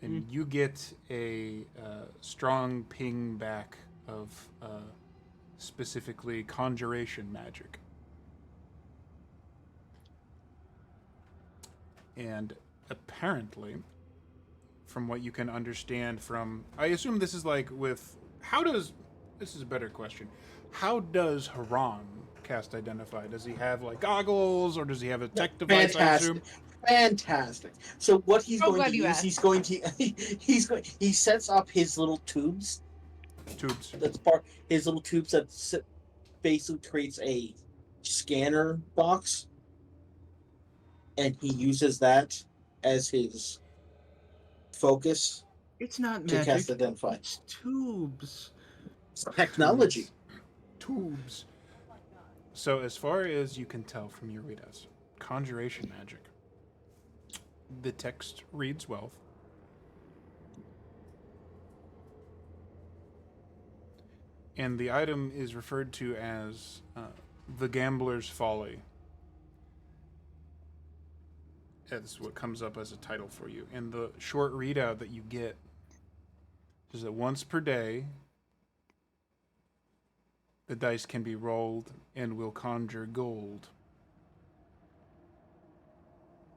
And you get a strong ping back of specifically conjuration magic. And apparently, from what you can understand from... I assume this is like with... This is a better question. How does Haran cast Identify? Does he have like goggles or does he have a tech device, I assume?
Fantastic. So what he's
So
going
glad
to
you
use,
asked.
he sets up his little tubes.
Tubes.
That's part his little tubes that basically creates a scanner box, and he uses that as his focus
It's not
to
magic.
cast Identify.
It's tubes.
It's technology.
Tubes. So as far as you can tell from your readouts, conjuration magic. The text reads wealth. And the item is referred to as the gambler's folly. That's what comes up as a title for you. And the short readout that you get is that once per day, the dice can be rolled and will conjure gold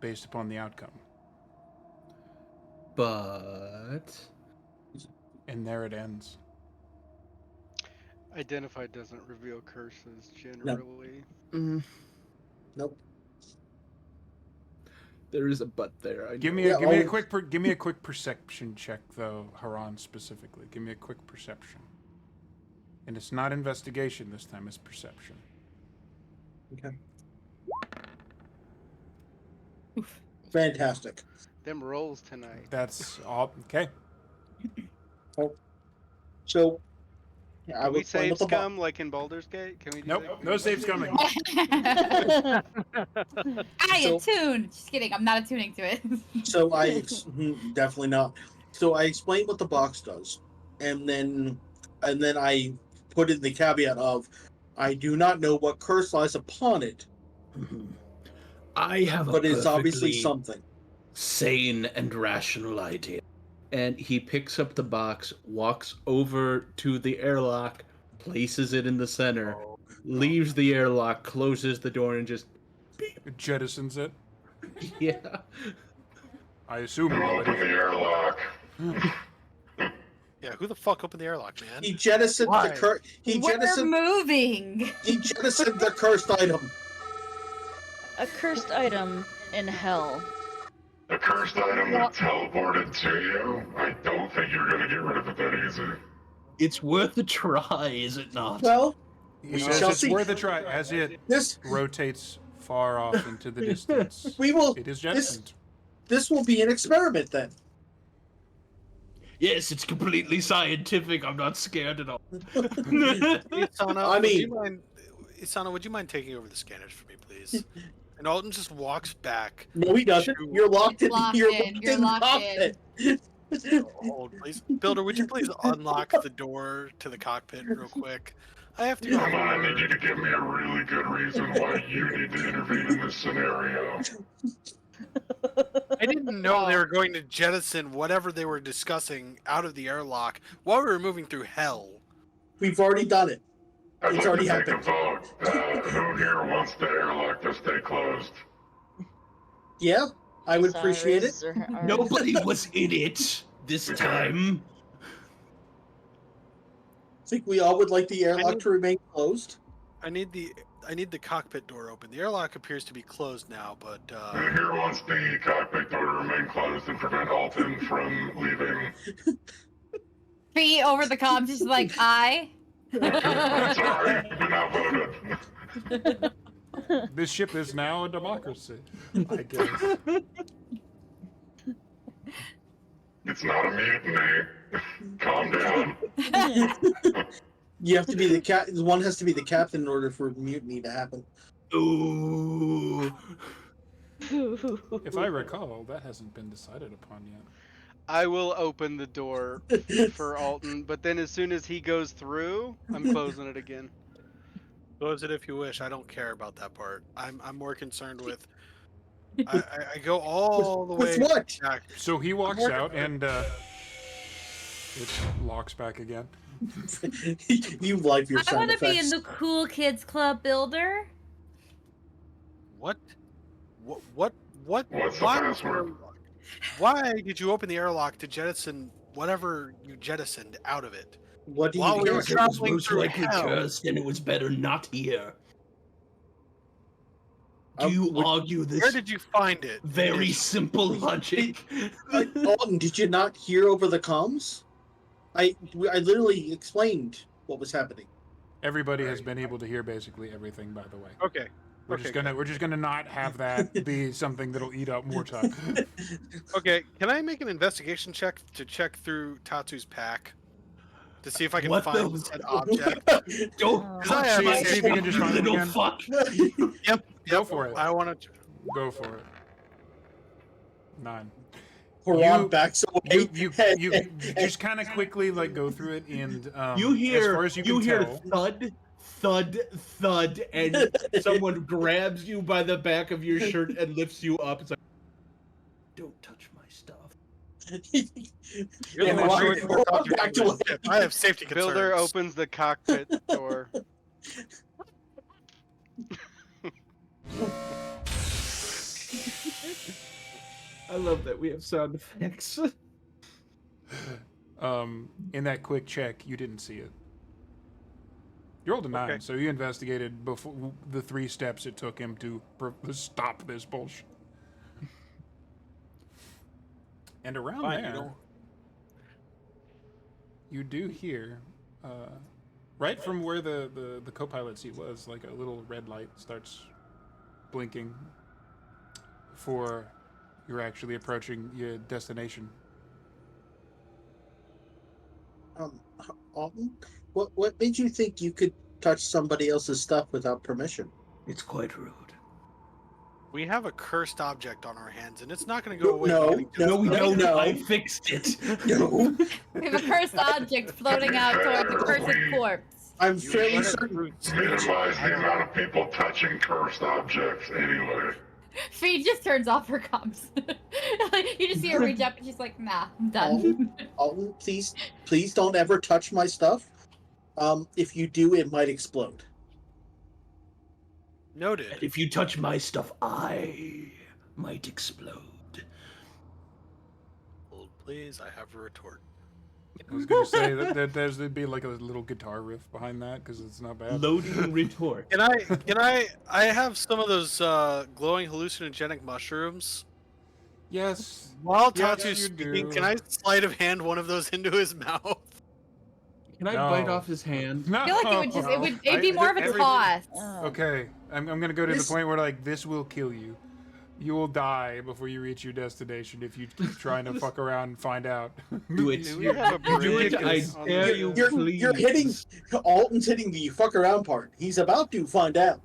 based upon the outcome.
But
And there it ends.
Identify doesn't reveal curses generally.
Nope.
there is a but there. I
Give
know.
me
Yeah,
a
oh.
quick perception check though, Haran specifically. Give me a quick perception. And it's not investigation this time, it's perception.
Okay. Fantastic.
Them rolls tonight.
That's all. Okay.
So, I
Can we
was playing
save
with the
scum like in Baldur's Gate? Can we do
Nope.
that?
No saves coming.
I
So-
attune. Just kidding. I'm not attuning to it.
So definitely not. So I explained what the box does, and then I put in the caveat of, I do not know what curse lies upon it,
I have a
but it's obviously
perfectly
something.
sane and rational idea. And he picks up the box, walks over to the airlock, places it in the center, leaves the airlock, closes the door, and just
It jettisons it.
yeah.
I assume
Who
nobody.
opened the airlock?
Yeah, who the fuck opened the airlock, man?
He jettisoned
Why?
We're moving.
He jettisoned the cursed item.
A cursed item in hell.
A cursed item that teleported to you? I don't think you're gonna get rid of it that easy.
It's worth a try, is it not?
Well,
He
We
says
shall
it's
see.
worth a try as it
this
rotates far off into the distance.
we will.
It is jettisoned.
This will be an experiment then.
Yes, it's completely scientific. I'm not scared at all.
I mean-
Isana, would you mind taking over the scanners for me, please? And Alton just walks back.
No, he doesn't.
Shoot.
You're locked in.
Locked
You're
in.
locked
You're
in
locked
cockpit.
Hold, please. Builder, would you please unlock the door to the cockpit real quick? I have to go.
Come on, I need you to give me a really good reason why you need to intervene in this scenario.
I didn't know they were going to jettison whatever they were discussing out of the airlock while we were moving through hell.
We've already done it.
I'd
It's
like
already
to take
happened.
a vote. Who here wants the airlock to stay closed?
Yeah, I would appreciate it.
Cyrus or-
Nobody was in it this time.
I think we all would like the airlock
need-
to remain closed.
I need the cockpit door open. The airlock appears to be closed now, but
Who here wants the cockpit door to remain closed and prevent Alton from leaving?
Feet over the comms. Just like I.
I'm sorry, you've been outvoted.
This ship is now a democracy, I guess.
It's not a mutiny. Calm down.
You have to be the cat. One has to be the captain in order for mutiny to happen.
Ooh.
If I recall, that hasn't been decided upon yet.
I will open the door for Alton, but then as soon as he goes through, I'm closing it again.
close it if you wish. I don't care about that part. I'm more concerned with. I go all the way
With what?
back.
So he walks out and it locks back again.
You like your
I
sound
want to be in
effects.
the cool kids club, Builder.
What?
What's the
Why?
password?
Why did you open the airlock to jettison whatever you jettisoned out of it?
What do you
While we
do?
were
Because it was
traveling
most
through
likely
hell.
cursed, and it was better not here. Do you
would-
argue this
Where did you find it?
very simple logic?
Alton, did you not hear over the comms? I literally explained what was happening.
Everybody has been able to hear basically everything, by the way.
Okay.
We're just gonna not have that be something that'll eat up more time.
Okay. Can I make an investigation check to check through Tatsu's pack to see if I can
What
find
the-
said object?
Don't
Because I
touch
have
my
see if you can just find it
little
again.
fuck.
Go for it.
I want to.
Go for it. 9.
Haran
You-
backs away.
You just kind of quickly like go through it and
You hear,
as far as you can
hear
tell,
thud, thud, thud, and someone grabs you by the back of your shirt and lifts you up. It's like, don't touch my stuff.
You're the
And
one
Haran-
showing more
Haran
object
backed
on the
away.
ship. I have safety concerns.
Builder opens the cockpit door.
I love that we have sound effects.
in that quick check, you didn't see it. You rolled a 9,
Okay.
so you investigated before the 3 steps it took him to stop this bullshit. And around
Fine, you
there,
don't-
you do hear right from where the co-pilot seat was, like a little red light starts blinking for you're actually approaching your destination.
Alton, what made you think you could touch somebody else's stuff without permission?
It's quite rude.
We have a cursed object on our hands, and it's not going to go away.
No,
getting to
no,
us.
we
no,
don't.
no.
I fixed it.
No,
We have a cursed object floating out towards a cursed corpse.
I'm
You
fairly
run it
certain.
through
Minimize the amount of people touching cursed objects anyway.
Fee just turns off her comms. You just see her reach up and she's like, nah, I'm done.
Alton, please don't ever touch my stuff. If you do, it might explode.
Noted.
If you touch my stuff, I might explode.
Hold, please. I have a retort.
I was gonna say that there'd be like a little guitar riff behind that because it's not bad.
Loading retort.
Can I have some of those glowing hallucinogenic mushrooms?
Yes.
While
Yes,
Tatsu's
you
speaking,
do.
can I sleight of hand one of those into his mouth?
Can I
No.
bite off his hand?
No.
I feel like it'd be more of a
everything-
toss.
Okay, I'm gonna go to
This-
the point where like this will kill you. You will die before you reach your destination if you keep trying to fuck around and find out.
Do it.
Do we have a
Do it.
bridge
I
on
dare
the-
you,
You're
please.
hitting. Alton's hitting the fuck around part. He's about to find out.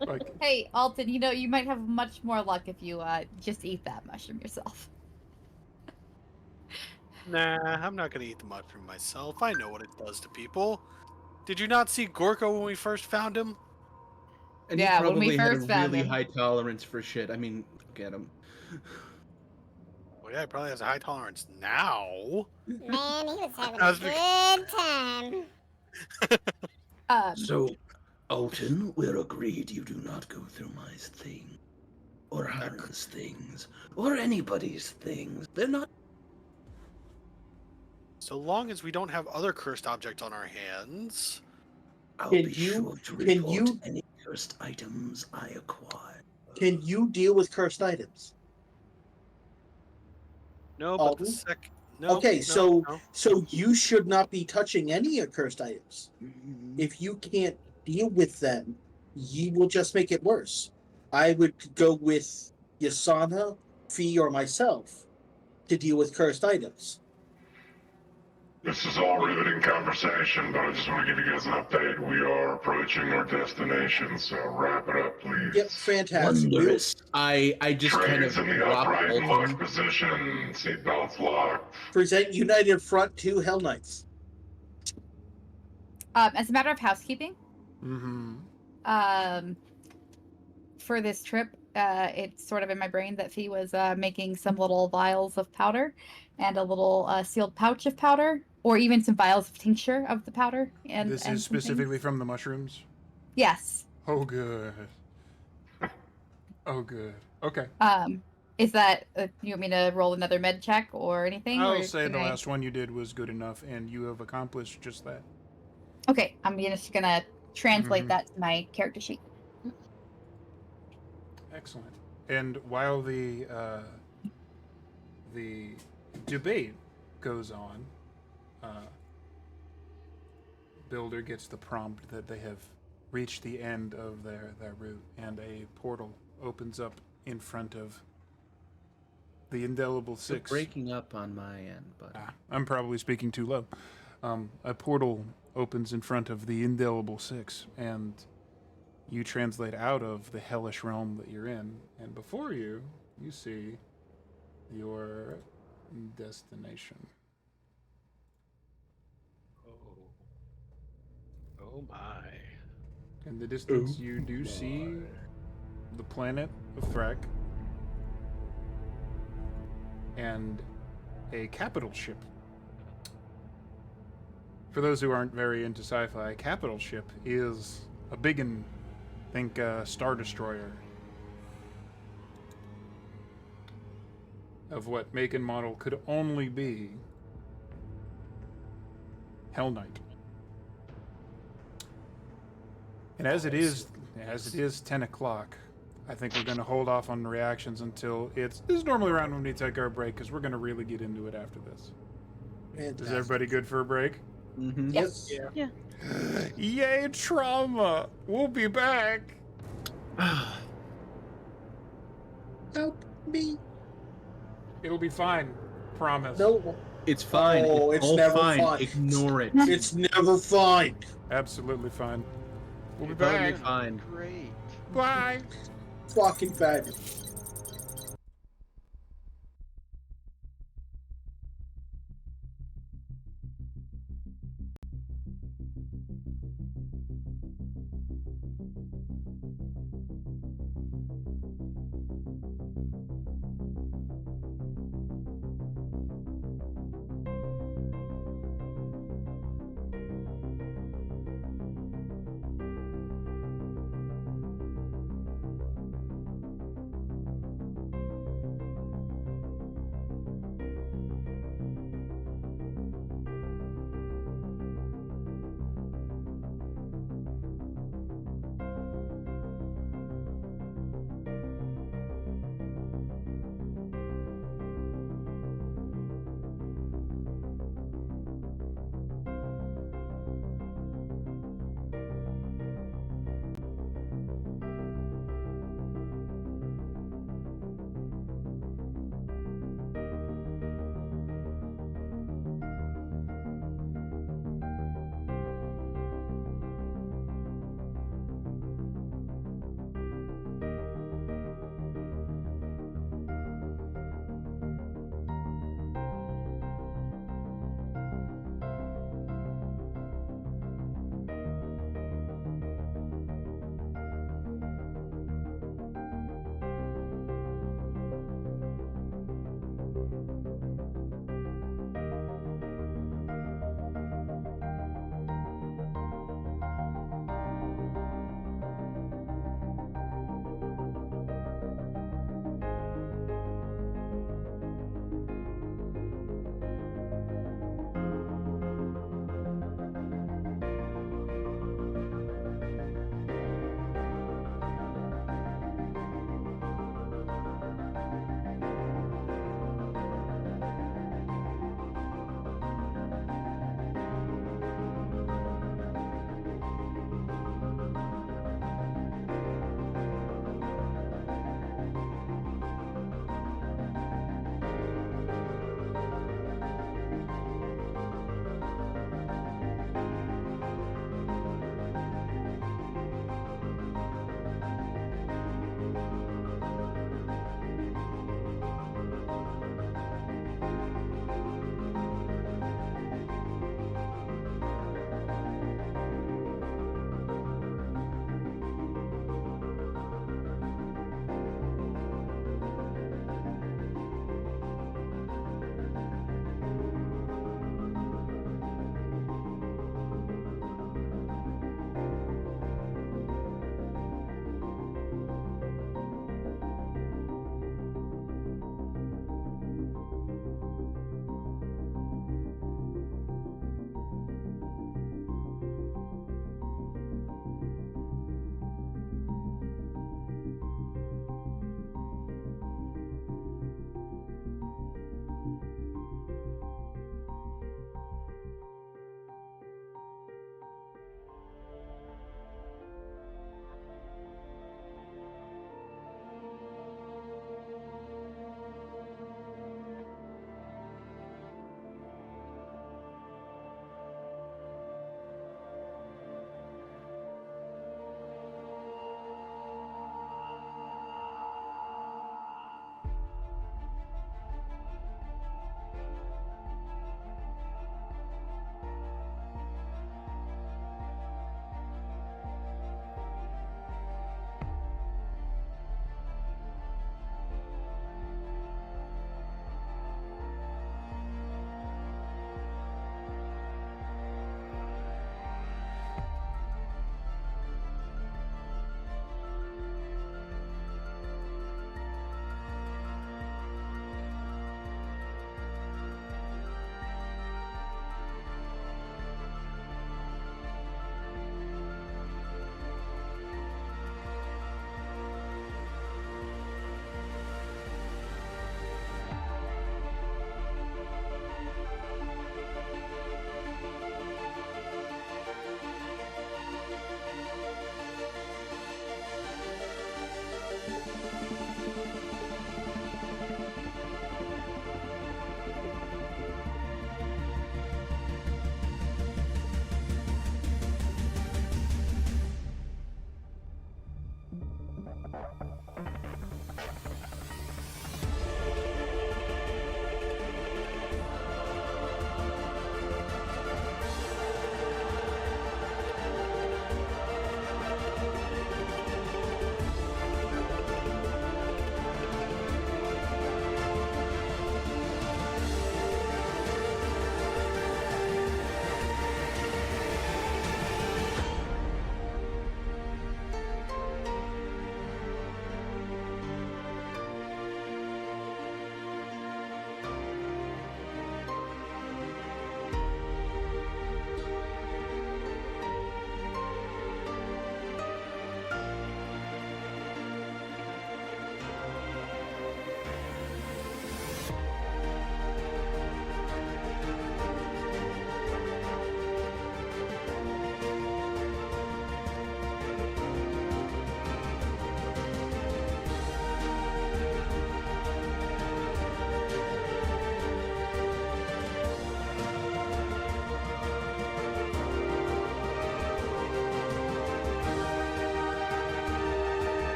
Like,
Hey, Alton, you might have much more luck if you just eat that mushroom yourself.
Nah, I'm not gonna eat the mushroom myself. I know what it does to people. Did you not see Gorko when we first found him?
And
Yeah,
he
when we
probably had a
first found
really
him.
high tolerance for shit. I mean, look at him.
Well, yeah, he probably has a high tolerance now.
Man, he was having
I
a
was
good time.
So, Alton, we're agreed you do not go through my thing, or Harlan's things, or anybody's things. They're not.
So long as we don't have other cursed objects on our hands.
I'll
Can
be
you-
sure to
can
report
you-
any cursed items I acquire.
Can you deal with cursed items?
No, but the
Alton?
no.
Okay,
no,
so
no.
so you should not be touching any accursed items. If you can't deal with them, you will just make it worse. I would go with Yasana, Fee, or myself to deal with cursed items.
This is all riveting conversation, but I just want to give you guys an update. We are approaching our destination, so wrap it up, please.
Yep, fantastic.
Wondrous. I just kind of
Trains in the
drop
upright and locked
Alton.
position. Seatbelts locked.
Present United Front to Hell Knights.
As a matter of housekeeping,
mm-hmm.
for this trip, it's sort of in my brain that Fee was making some little vials of powder and a little sealed pouch of powder, or even some vials of tincture of the powder. And
This
and
is
some things.
specifically from the mushrooms.
Yes.
Oh, good. Oh, good. Okay.
Is that you want me to roll another med check or anything?
I'll
or
say
can
the
I-
last one you did was good enough, and you have accomplished just that.
Okay, I'm just gonna translate
Mhm.
that to my character sheet.
Excellent. And while the debate goes on, Builder gets the prompt that they have reached the end of their route, and a portal opens up in front of the Indelible
You're
Six.
breaking up on my end, but
I'm probably speaking too low. A portal opens in front of the Indelible Six, and you translate out of the hellish realm that you're in, and before you, you see your destination.
Oh my.
In the distance, you do see the planet of Thrak and a capital ship. For those who aren't very into sci-fi, a capital ship is a biggin. Think Star Destroyer. Of what make and model could only be Hell Knight. And as it is 10 o'clock, I think we're going to hold off on reactions until this is normally around when we take our break, because we're going to really get into it after this. Is
Fantastic.
everybody good for a break?
Mm-hmm.
Yes.
Yeah.
Yay, trauma! We'll be back.
Help me.
It'll be fine. Promise.
No.
It's fine.
Oh,
it's
it's
all
never
fine.
fine.
Ignore it.
It's never fine.
Absolutely fine. We'll be
It's
back.
gonna
Fine.
be great.
Bye.
Fucking fabulous.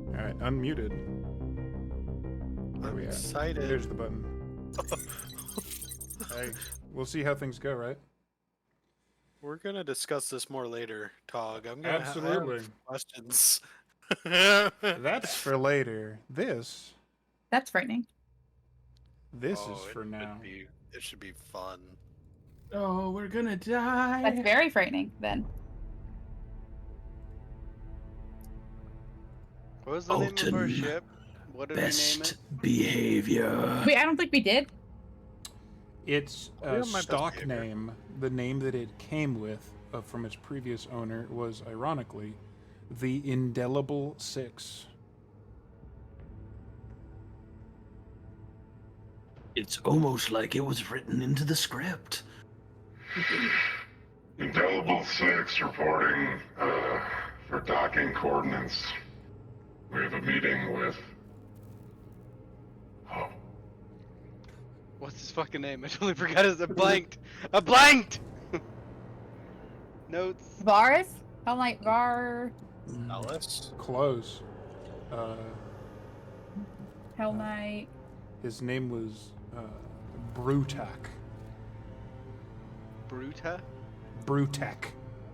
All right, unmuted. Where
I'm
we at?
excited.
There's the button. Hey, we'll see how things go, right?
We're gonna discuss this more later, Tog. I
Absolutely.
have questions.
That's for later. This
That's frightening.
is
Oh,
for now.
It should be fun.
Oh, we're gonna die.
That's very frightening then.
What was the name of our
Alton,
ship? What did we name it?
behavior.
Wait, I don't think we did.
Its
We have my best
stock
behavior.
name, the name that it came with from its previous owner, was ironically the Indelible Six.
It's almost like it was written into the script.
Indelible 6 reporting for docking coordinates. We have a meeting with... Oh,
What's his fucking name? I totally forgot his. I blanked. I blanked. Notes.
Varus? I'm like Var.
Alice?
Close.
Hell Knight.
His name was Brutak.
Bruta.
Brutak.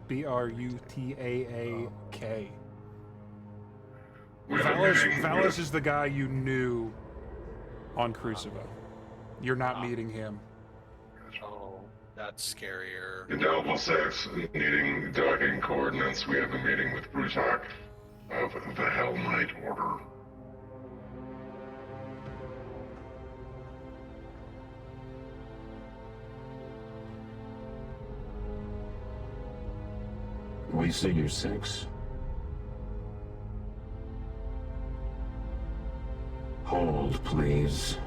Brutaak.
we have a meeting
Valis
with...
is the guy you knew on Crucible. You're not meeting him.
Oh, that's scarier.
Indelible 6 needing docking coordinates. We have a meeting with Brutak of the Hell Knight Order.
We see you, 6. Hold, please.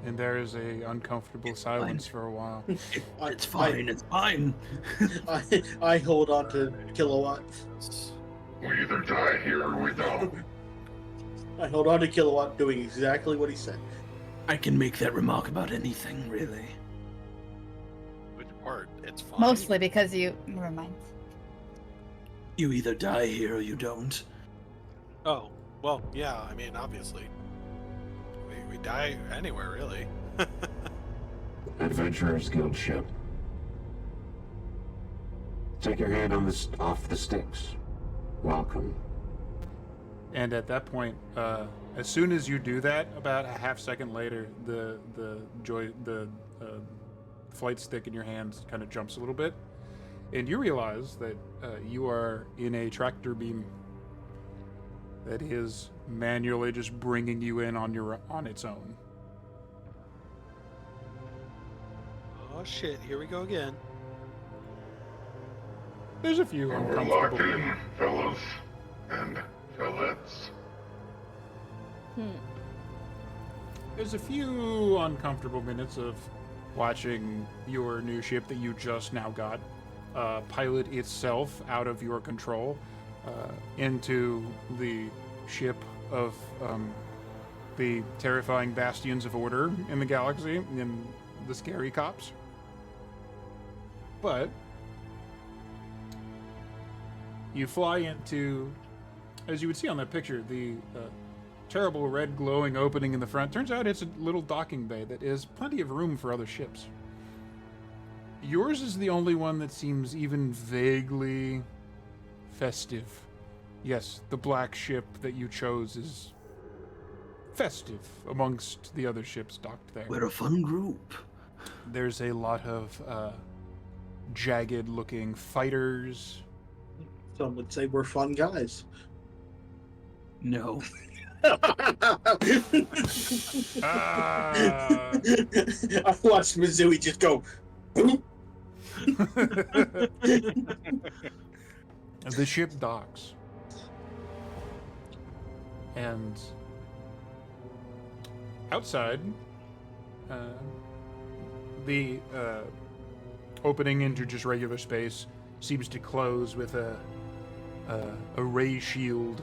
And there is a uncomfortable silence for a while.
It's fine. It's fine.
I hold on to Kilowatt.
We either die here or we don't.
I hold on to Kilowatt doing exactly what he said.
I can make that remark about anything, really.
Which part? It's fine.
Mostly because you. Never mind.
You either die here or you don't.
Oh, well, yeah. I mean, obviously, we die anywhere, really.
Adventurers Guild ship. Take your hand off the sticks. Welcome.
And at that point, as soon as you do that, about a half second later, the flight stick in your hands kind of jumps a little bit, and you realize that you are in a tractor beam that is manually just bringing you in on its own.
Oh shit! Here we go again.
There's a few
We're locked
uncomfortable.
in, fellas and fellettes.
There's a few uncomfortable minutes of watching your new ship that you just now got pilot itself out of your control into the ship of the terrifying bastions of order in the galaxy, in the scary cops. But you fly into, as you would see on that picture, the terrible red glowing opening in the front. Turns out it's a little docking bay that is plenty of room for other ships. Yours is the only one that seems even vaguely festive. Yes, the black ship that you chose is festive amongst the other ships docked there.
We're a fun group.
There's a lot of jagged-looking fighters.
Some would say we're fun guys.
No.
Ah!
I watched Mizui just go. "Boop."
The ship docks. And outside, the opening into just regular space seems to close with a ray shield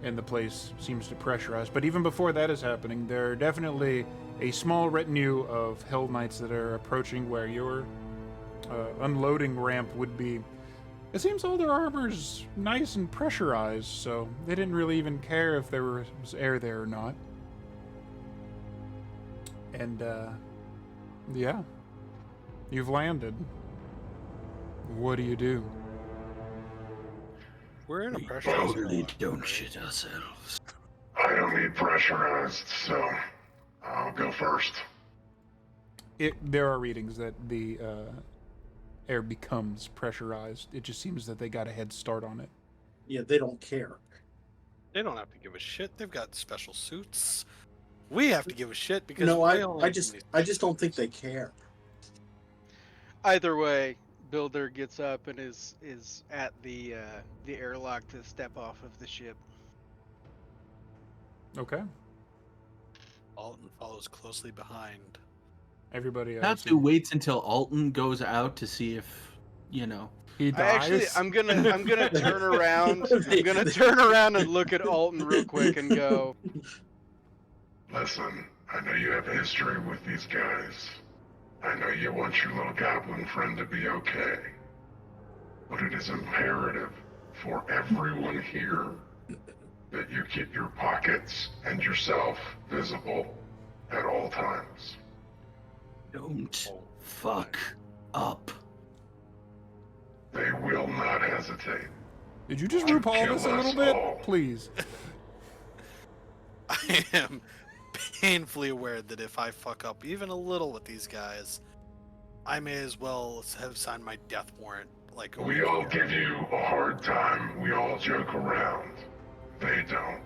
and the place seems to pressurize. But even before that is happening, there are definitely a small retinue of Hell Knights that are approaching where your unloading ramp would be. It seems all their armor's nice and pressurized, so they didn't really even care if there was air there or not. And, yeah. You've landed. What do you do?
We're in a pressurized area.
don't shit ourselves.
I don't need pressurized, so I'll go first.
There are readings that the air becomes pressurized. It just seems that they got a head start on it.
Yeah, they don't care.
They don't have to give a shit. They've got special suits. We have to give a shit because
No,
we only
I just don't think they care.
Either way, Builder gets up and is at the airlock to step off of the ship.
Okay.
Alton follows closely behind.
Everybody else.
Natsu waits until Alton goes out to see if,
he
I'm gonna turn around. I'm gonna turn around and look at Alton real quick and go,
Listen, I know you have a history with these guys. I know you want your little goblin friend to be okay. But it is imperative for everyone here that you keep your pockets and yourself visible at all times.
don't fuck up.
They will not hesitate.
Did you just RuPaul this a little bit? Please.
I am painfully aware that if I fuck up even a little with these guys, I may as well have signed my death warrant. Like
We all give you a hard time. We all joke around. They don't.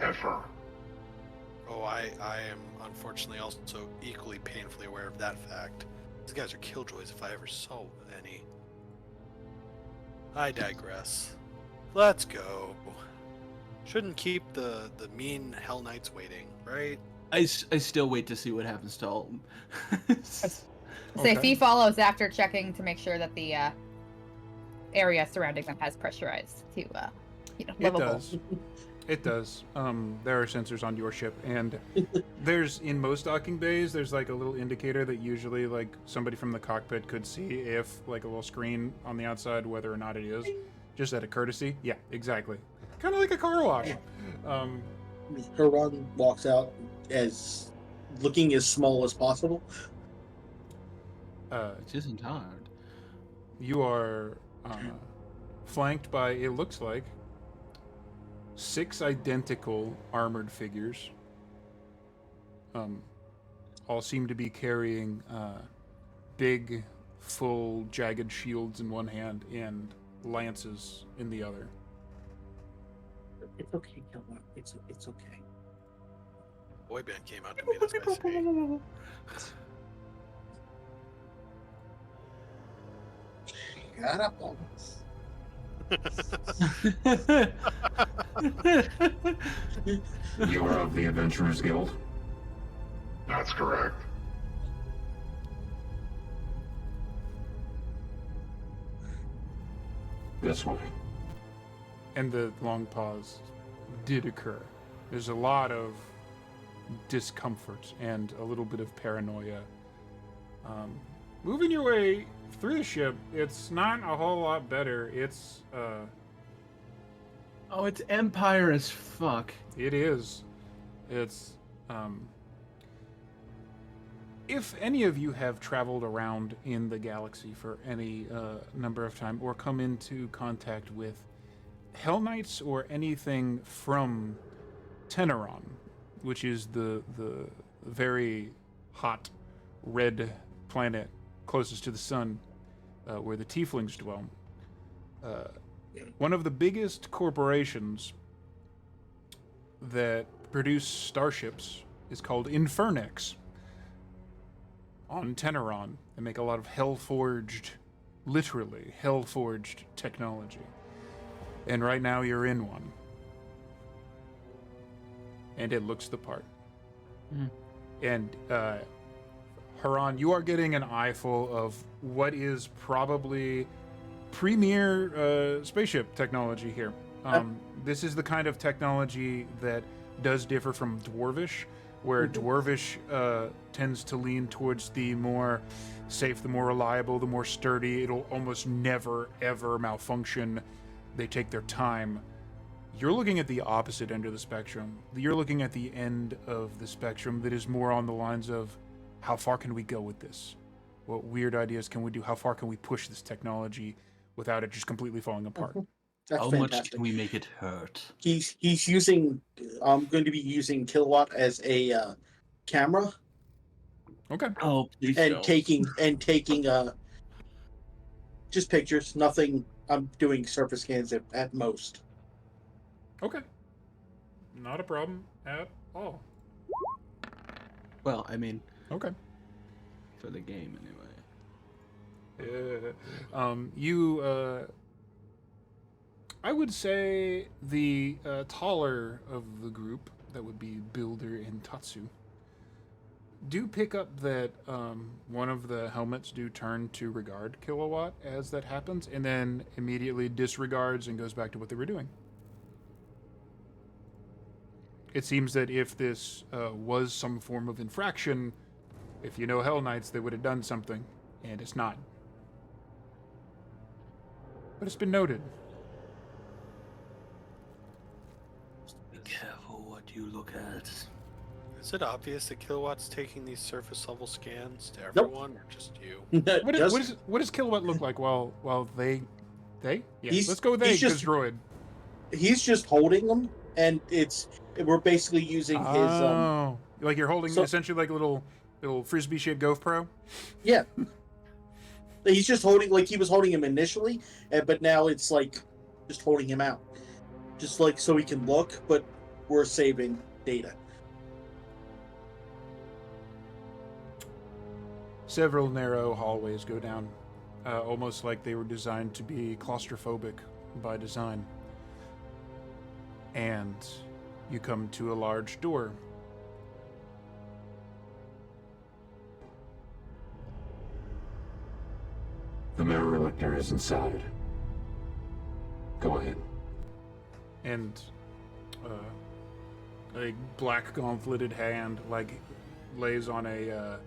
Ever.
Oh, I am unfortunately also equally painfully aware of that fact. These guys are killjoys if I ever saw any. I digress. Let's go. Shouldn't keep the mean Hell Knights waiting, right?
I still wait to see what happens to Alton.
Say Fee follows after checking to make sure that the area surrounding them has pressurized to,
It
livable.
does. It does. There are sensors on your ship, and there's in most docking bays, there's like a little indicator that usually like somebody from the cockpit could see if like a little screen on the outside whether or not it is. Just out of courtesy. Yeah, exactly. Kind of like a car wash.
Huron walks out as looking as small as possible.
It isn't hard.
You are flanked by, it looks like, 6 identical armored figures. All seem to be carrying big, full, jagged shields in one hand and lances in the other.
It's okay, Kilmer. It's okay.
Boy band came out to meet us by sea.
Got up on
You are of the Adventurers Guild?
That's correct.
This way.
And the long pause did occur. There's a lot of discomfort and a little bit of paranoia. Moving your way through the ship, it's not a whole lot better. It's,
Oh, it's Empire as fuck.
it is. It's, if any of you have traveled around in the galaxy for any number of time or come into contact with Hell Knights or anything from Teneron, which is the very hot red planet closest to the sun, where the Tieflings dwell. One of the biggest corporations that produce starships is called Infernex. On Teneron, they make a lot of hell-forged, literally hell-forged technology. And right now you're in one. And it looks the part. And, Haran, you are getting an eyeful of what is probably premier spaceship technology here. This is the kind of technology that does differ from Dwarvish, where Dwarvish tends to lean towards the more safe, the more reliable, the more sturdy. It'll almost never, ever malfunction. They take their time. You're looking at the opposite end of the spectrum. You're looking at the end of the spectrum that is more on the lines of, how far can we go with this? What weird ideas can we do? How far can we push this technology without it just completely falling apart?
That's
How
fantastic.
much can we make it hurt?
He's using. I'm going to be using Kilowatt as a camera
Okay.
Oh, please
and
don't.
taking just pictures. Nothing. I'm doing surface scans at most.
Okay. Not a problem at all.
Well, I mean,
Okay.
for the game anyway.
I would say the taller of the group, that would be Builder and Tatsu, do pick up that one of the helmets do turn to regard Kilowatt as that happens, and then immediately disregards and goes back to what they were doing. It seems that if this was some form of infraction, if you know Hell Knights, they would have done something, and it's not. But it's been noted.
Be careful what you look at.
Is it obvious that Kilowatt's taking these surface level scans to
Nope.
everyone, or just you?
What does Kilowatt look like while they? Yeah,
He's-
let's go with they
he's
because
just-
droid.
He's just holding them, and we're basically using his
like you're holding
so-
essentially like a little frisbee shaped GoPro.
Yeah. He's just holding, like he was holding him initially, but now it's like just holding him out. Just like so he can look, but we're saving data.
Several narrow hallways go down, almost like they were designed to be claustrophobic by design. And you come to a large door.
The mirror lictor is inside. Go ahead.
And a black gauntleted hand lays on a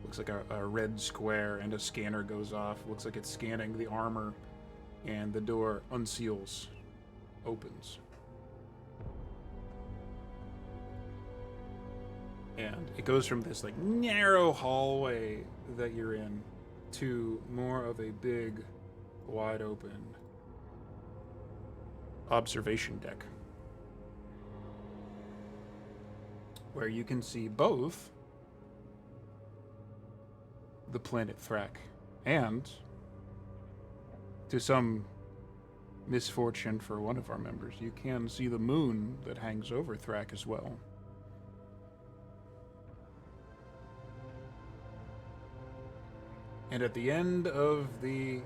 looks like a red square, and a scanner goes off. Looks like it's scanning the armor, and the door unseals, opens. And it goes from this like narrow hallway that you're in to more of a big, wide open observation deck, where you can see both the planet Thrak and, to some misfortune for one of our members, you can see the moon that hangs over Thrak as well. And at the end of the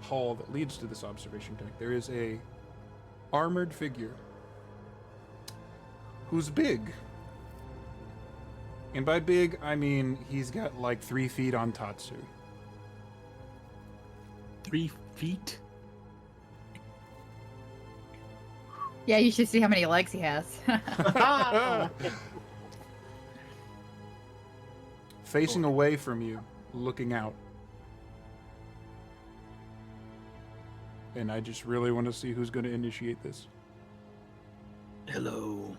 hall that leads to this observation deck, there is a armored figure who's big. And by big, I mean he's got like 3 feet on Tatsu.
3 feet?
Yeah, you should see how many legs he has.
Facing away from you, looking out. And I just really want to see who's going to initiate this.
Hello.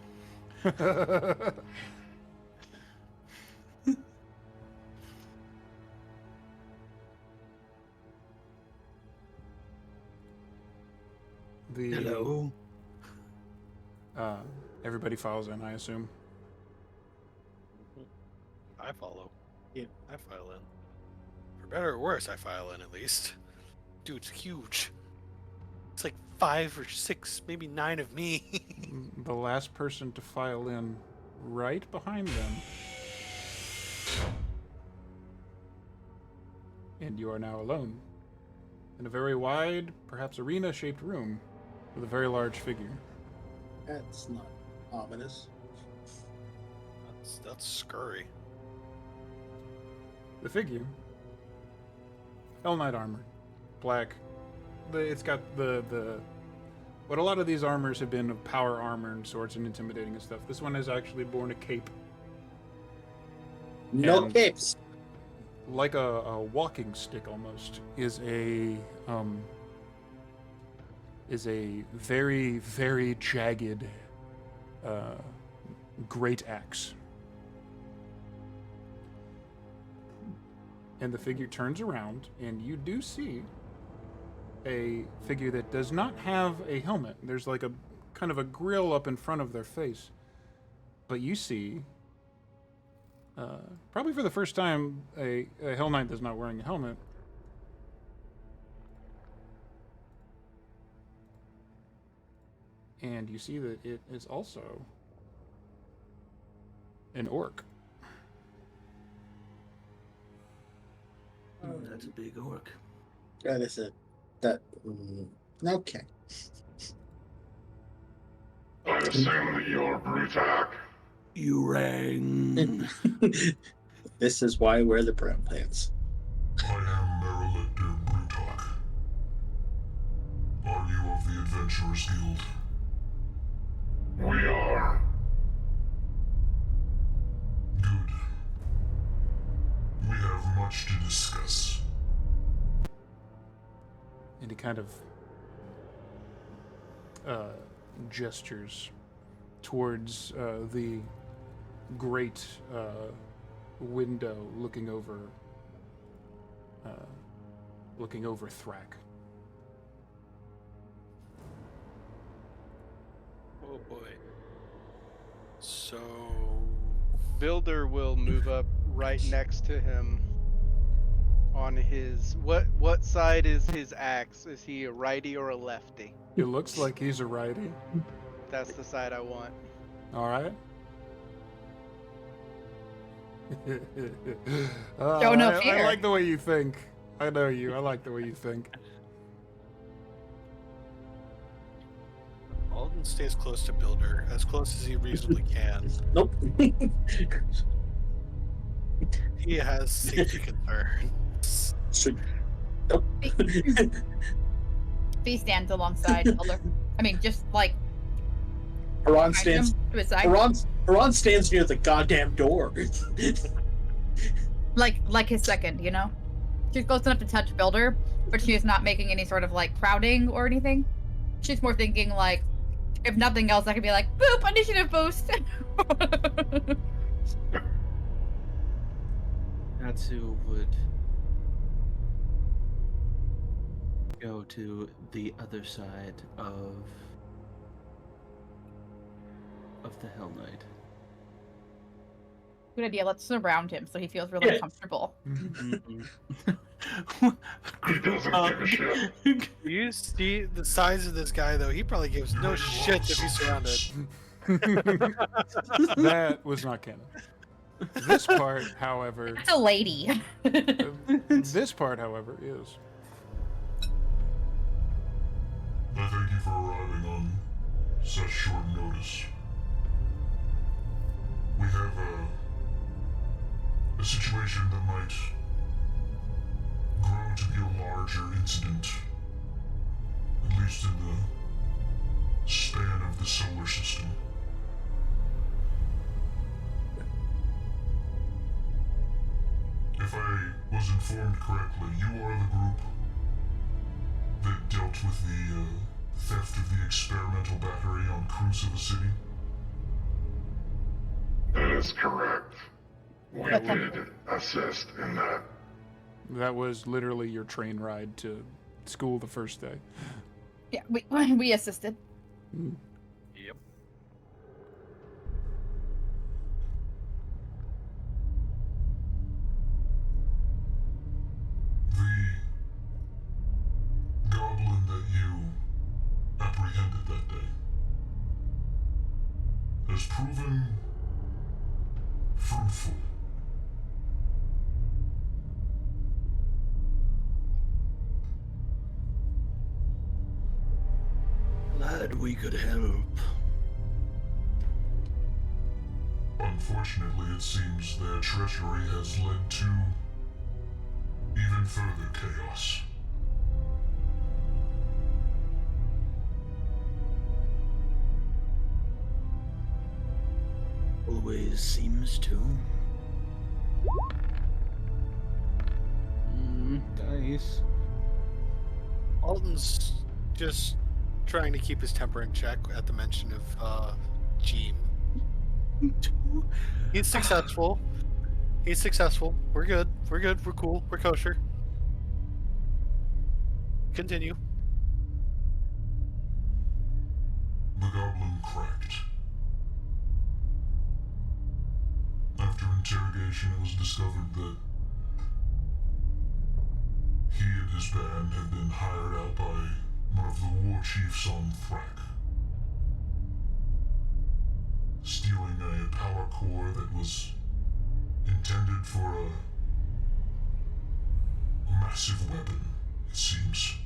Hello.
Everybody follows in, I assume.
I follow.
Yeah.
I file in. For better or worse, I file in at least. Dude's huge. It's like 5 or 6, maybe 9 of me.
The last person to file in right behind them. And you are now alone. In a very wide, perhaps arena-shaped room with a very large figure.
That's not ominous.
That's scurry.
The figure, Hell Knight armor, black. It's got the What a lot of these armors have been of power armor and swords and intimidating and stuff. This one has actually borne a cape.
No
And
capes.
like a walking stick almost is a very, very jagged great axe. And the figure turns around, and you do see a figure that does not have a helmet. There's like a kind of a grill up in front of their face. But you see, probably for the first time, a Hell Knight that's not wearing a helmet. And you see that it is also an orc.
That's a big orc.
That is it. That. Okay.
I assume that you're Brutak.
You rang.
This is why I wear the brown pants.
I am Merelictor Brutak. Are you of the Adventurers Guild? We are. Good. We have much to discuss.
And he kind of gestures towards the great window looking over Thrak.
Oh boy. So
Builder will move up right next to him. On his what side is his axe? Is he a righty or a lefty?
It looks like he's a righty.
That's the side I want.
All right.
Show no
I
fear.
like the way you think. I know you. I like the way you think.
Alden stays close to Builder, as close as he reasonably can.
Nope.
He has safety concerns.
Nope.
Fee stands alongside Elder. I mean, just like
Haran
behind
stands.
him, to his side.
Haran stands near the goddamn door.
Like his second, you know? She's close enough to touch Builder, but she is not making any sort of like crowding or anything. She's more thinking like, if nothing else, I could be like, boop, initiative boost.
Natsu would go to the other side of the Hell Knight.
Good idea. Let's surround him so he feels really comfortable.
He doesn't give a shit.
You see the size of this guy, though. He probably gives no shit if he's surrounded.
That was not canon. This part, however,
It's a lady.
this part, however, is.
I thank you for arriving on such short notice. We have a situation that might grow to be a larger incident, at least in the span of the solar system. If I was informed correctly, you are the group that dealt with the theft of the experimental battery on Crucible City? That is correct. We did assist in that.
That was literally your train ride to school the first day.
Yeah, we assisted.
Yep.
The goblin that you apprehended that day has proven fruitful.
Glad we could help.
Unfortunately, it seems their treachery has led to even further chaos.
seems to. Dice.
Alton's just trying to keep his temper in check at the mention of Jeem. He's successful. He's successful. We're good. We're good. We're cool. We're kosher. Continue.
The goblin cracked. After interrogation, it was discovered that he and his band had been hired out by one of the war chiefs on Thrak, stealing a power core that was intended for a massive weapon, it seems.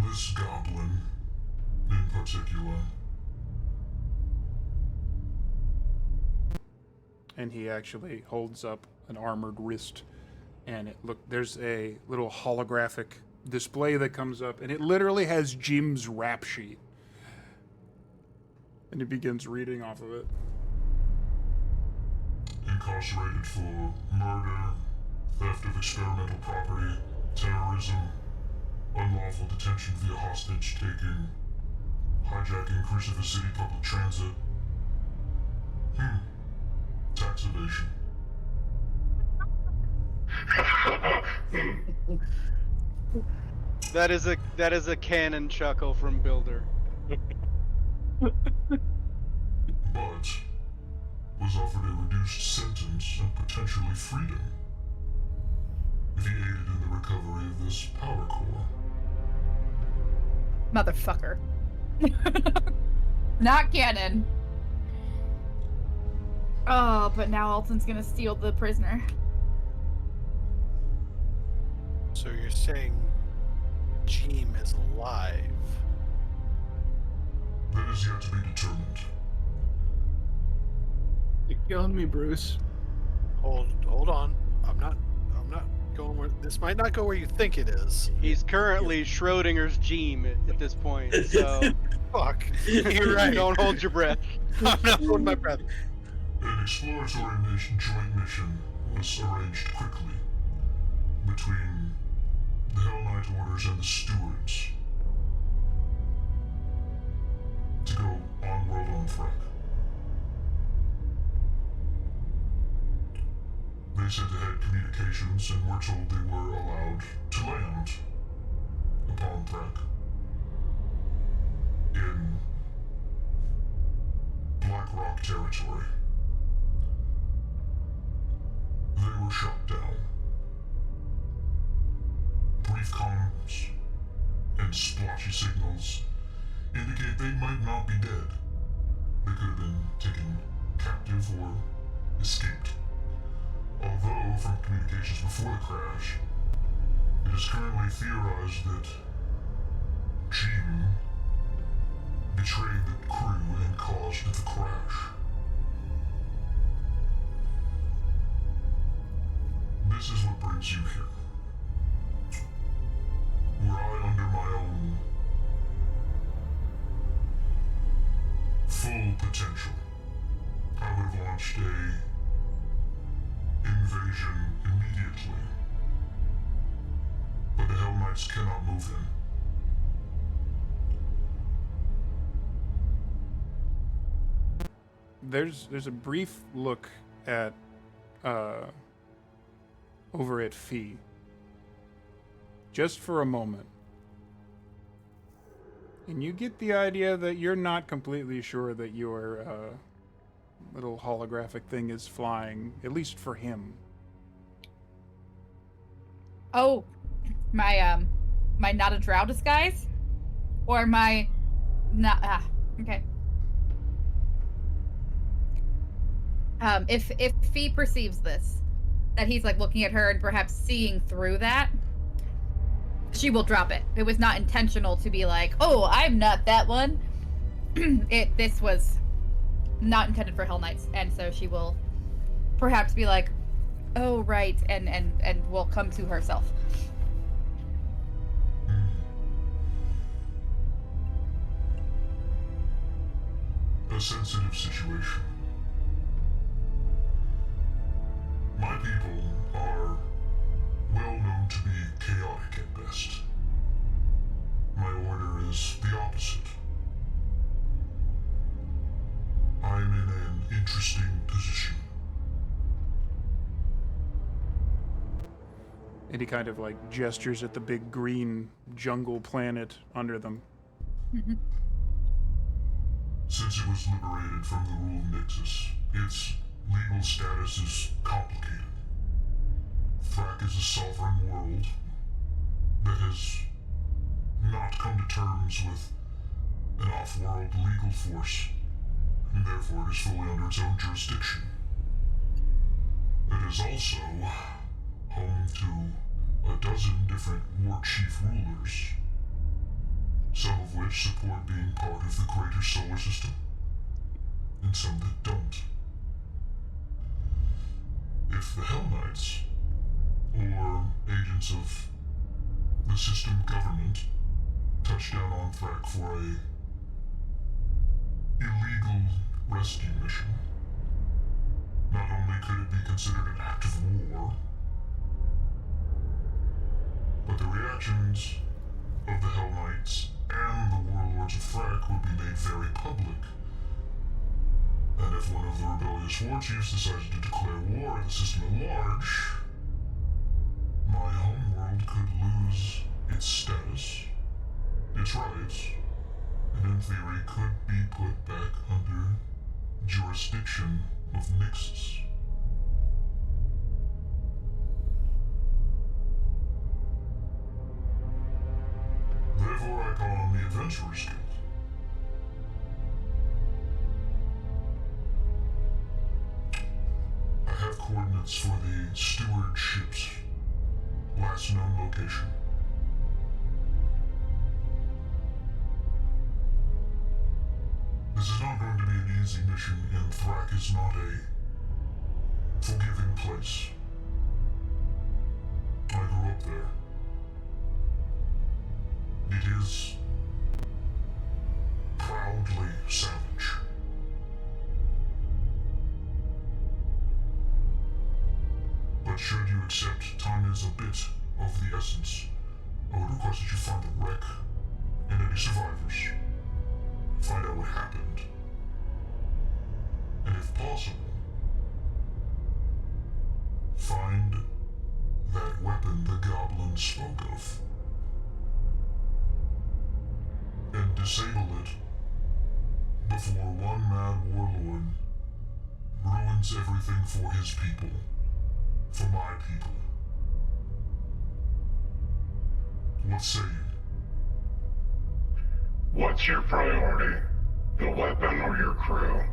This goblin, in particular,
And he actually holds up an armored wrist, and there's a little holographic display that comes up, and it literally has Jim's rap sheet. And he begins reading off of it.
incarcerated for murder, theft of experimental property, terrorism, unlawful detention via hostage taking, hijacking Crucifer City public transit, tax evasion.
That is a canon chuckle from Builder.
But was offered a reduced sentence and potentially freedom if he aided in the recovery of this power core.
Motherfucker. Not canon. Oh, but now Alton's gonna steal the prisoner.
So you're saying Jeem is alive?
That is yet to be determined.
You're killing me, Bruce.
Hold on. I'm not going where this might not go where you think it is.
He's currently Schrodinger's Jeem at this point, so
Fuck. You're right.
don't hold your breath.
I'm not holding my breath.
An exploratory joint mission was arranged quickly between the Hell Knight Orders and the Stewards to go on-world on Thrak. They said they had communications and were told they were allowed to land upon Thrak in Black Rock territory. They were shot down. Brief comms and splotchy signals indicate they might not be dead. They could have been taken captive or escaped. Although, from communications before the crash, it is currently theorized that Jeem betrayed the crew and caused the crash. This is what brings you here. Were I under my own full potential, I would have launched a invasion immediately. But the Hell Knights cannot move in.
There's a brief look at over at Fee. Just for a moment. And you get the idea that you're not completely sure that your little holographic thing is flying, at least for him.
Oh, my not a drow disguise? Or my not okay. If Fee perceives this, that he's like looking at her and perhaps seeing through that, she will drop it. It was not intentional to be like, oh, I'm not that one. This was not intended for Hell Knights, and so she will perhaps be like, oh right, and will come to herself.
a sensitive situation. My people are well known to be chaotic at best. My order is the opposite. I'm in an interesting position.
And he kind of like gestures at the big green jungle planet under them.
Since it was liberated from the rule of Nixus, its legal status is complicated. Thrak is a sovereign world that has not come to terms with an off-world legal force, and therefore it is fully under its own jurisdiction. It is also home to a dozen different war chief rulers, some of which support being part of the greater solar system, and some that don't. If the Hell Knights, or agents of the system government, touch down on Thrak for a illegal rescue mission, not only could it be considered an act of war, but the reactions of the Hell Knights and the warlords of Thrak would be made very public. And if one of the rebellious war chiefs decided to declare war at the system at large, my homeworld could lose its status, its rights, and in theory could be put back under jurisdiction of Nixus. Therefore I call on the Adventurers Guild. I have coordinates for the steward ship's last known location. This is not going to be an easy mission, and Thrak is not a forgiving place. I grew up there. It is proudly savage. But should you accept time is a bit of the essence, I would request that you find the wreck and any survivors. Find out what happened. And if possible, find that weapon the goblin spoke of. And disable it before one mad warlord ruins everything for his people. For my people. What say you? What's your priority? The weapon or your crew?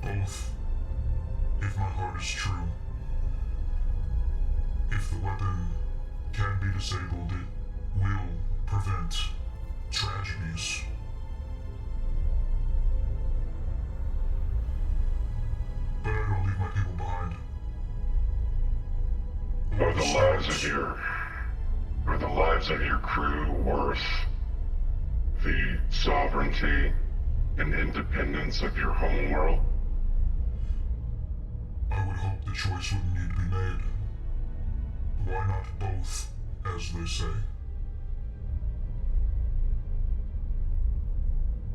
Both, if my heart is true. If the weapon can be disabled, it will prevent tragedies. But I don't leave my people behind. Are the lives of your crew worth the sovereignty and independence of your homeworld? I would hope the choice wouldn't need to be made. Why not both, as they say?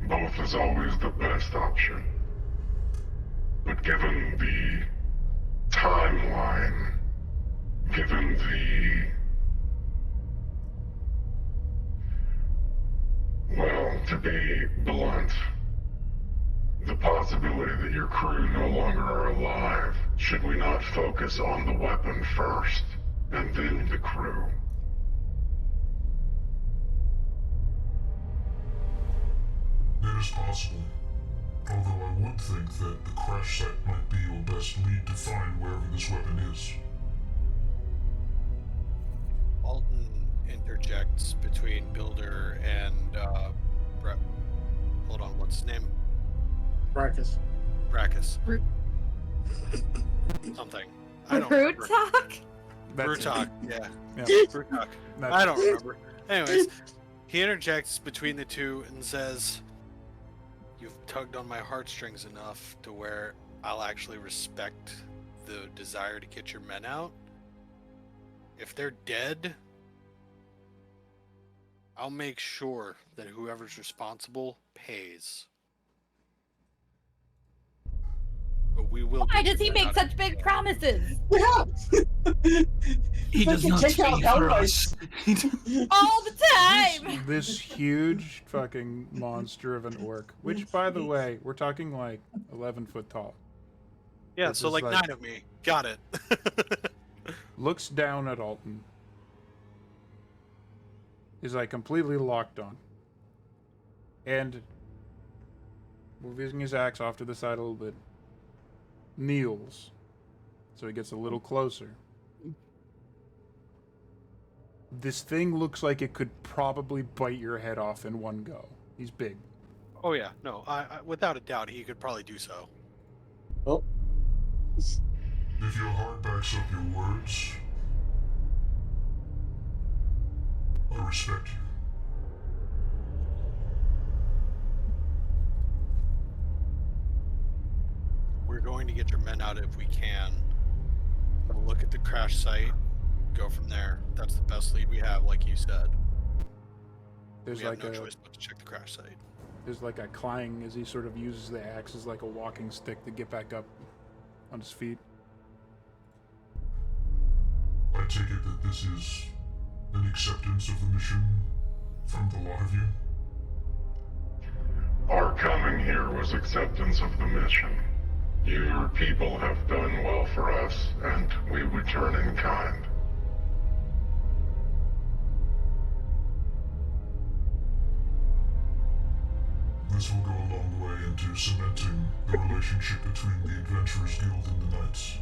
Both is always the best option. But given the timeline, given to be blunt, the possibility that your crew no longer are alive, should we not focus on the weapon first? And then the crew. It is possible. Although I would think that the crash site might be your best lead to find wherever this weapon is.
Alden interjects between Builder and hold on, what's his name?
Brackus.
Brackus. Something. I don't
Fruit
remember.
talk?
That's it.
Brutok, yeah.
Yeah.
Brutok.
That's
I don't remember. Anyways, he interjects between the two and says, "You've tugged on my heartstrings enough to where I'll actually respect the desire to get your men out. If they're dead, I'll make sure that whoever's responsible pays. But we will
Why
get
does
your
he
men
make
out
such
if
big
we can."
promises?
Yeah.
He does
Fucking
not
take out
speak for us.
All the time!
This huge fucking monster of an orc, which, by the way, we're talking like 11 foot tall,
Yeah,
This
so
is
like
like-
9 of me. Got it.
looks down at Alton, is like completely locked on, and moving his axe off to the side a little bit, kneels, so he gets a little closer. This thing looks like it could probably bite your head off in one go. He's big.
Oh yeah, no, I without a doubt he could probably do so.
Oh,
If your heart backs up your words, I respect you.
We're going to get your men out if we can. We'll look at the crash site, go from there. That's the best lead we have, like you said.
There's
We have
like
no
a
choice but to check the crash site.
there's like a clang as he sort of uses the axe as like a walking stick to get back up on his feet.
I take it that this is an acceptance of the mission from the lot of you? Our coming here was acceptance of the mission. Your people have done well for us, and we return in kind. This will go a long way into cementing the relationship between the Adventurers Guild and the Knights.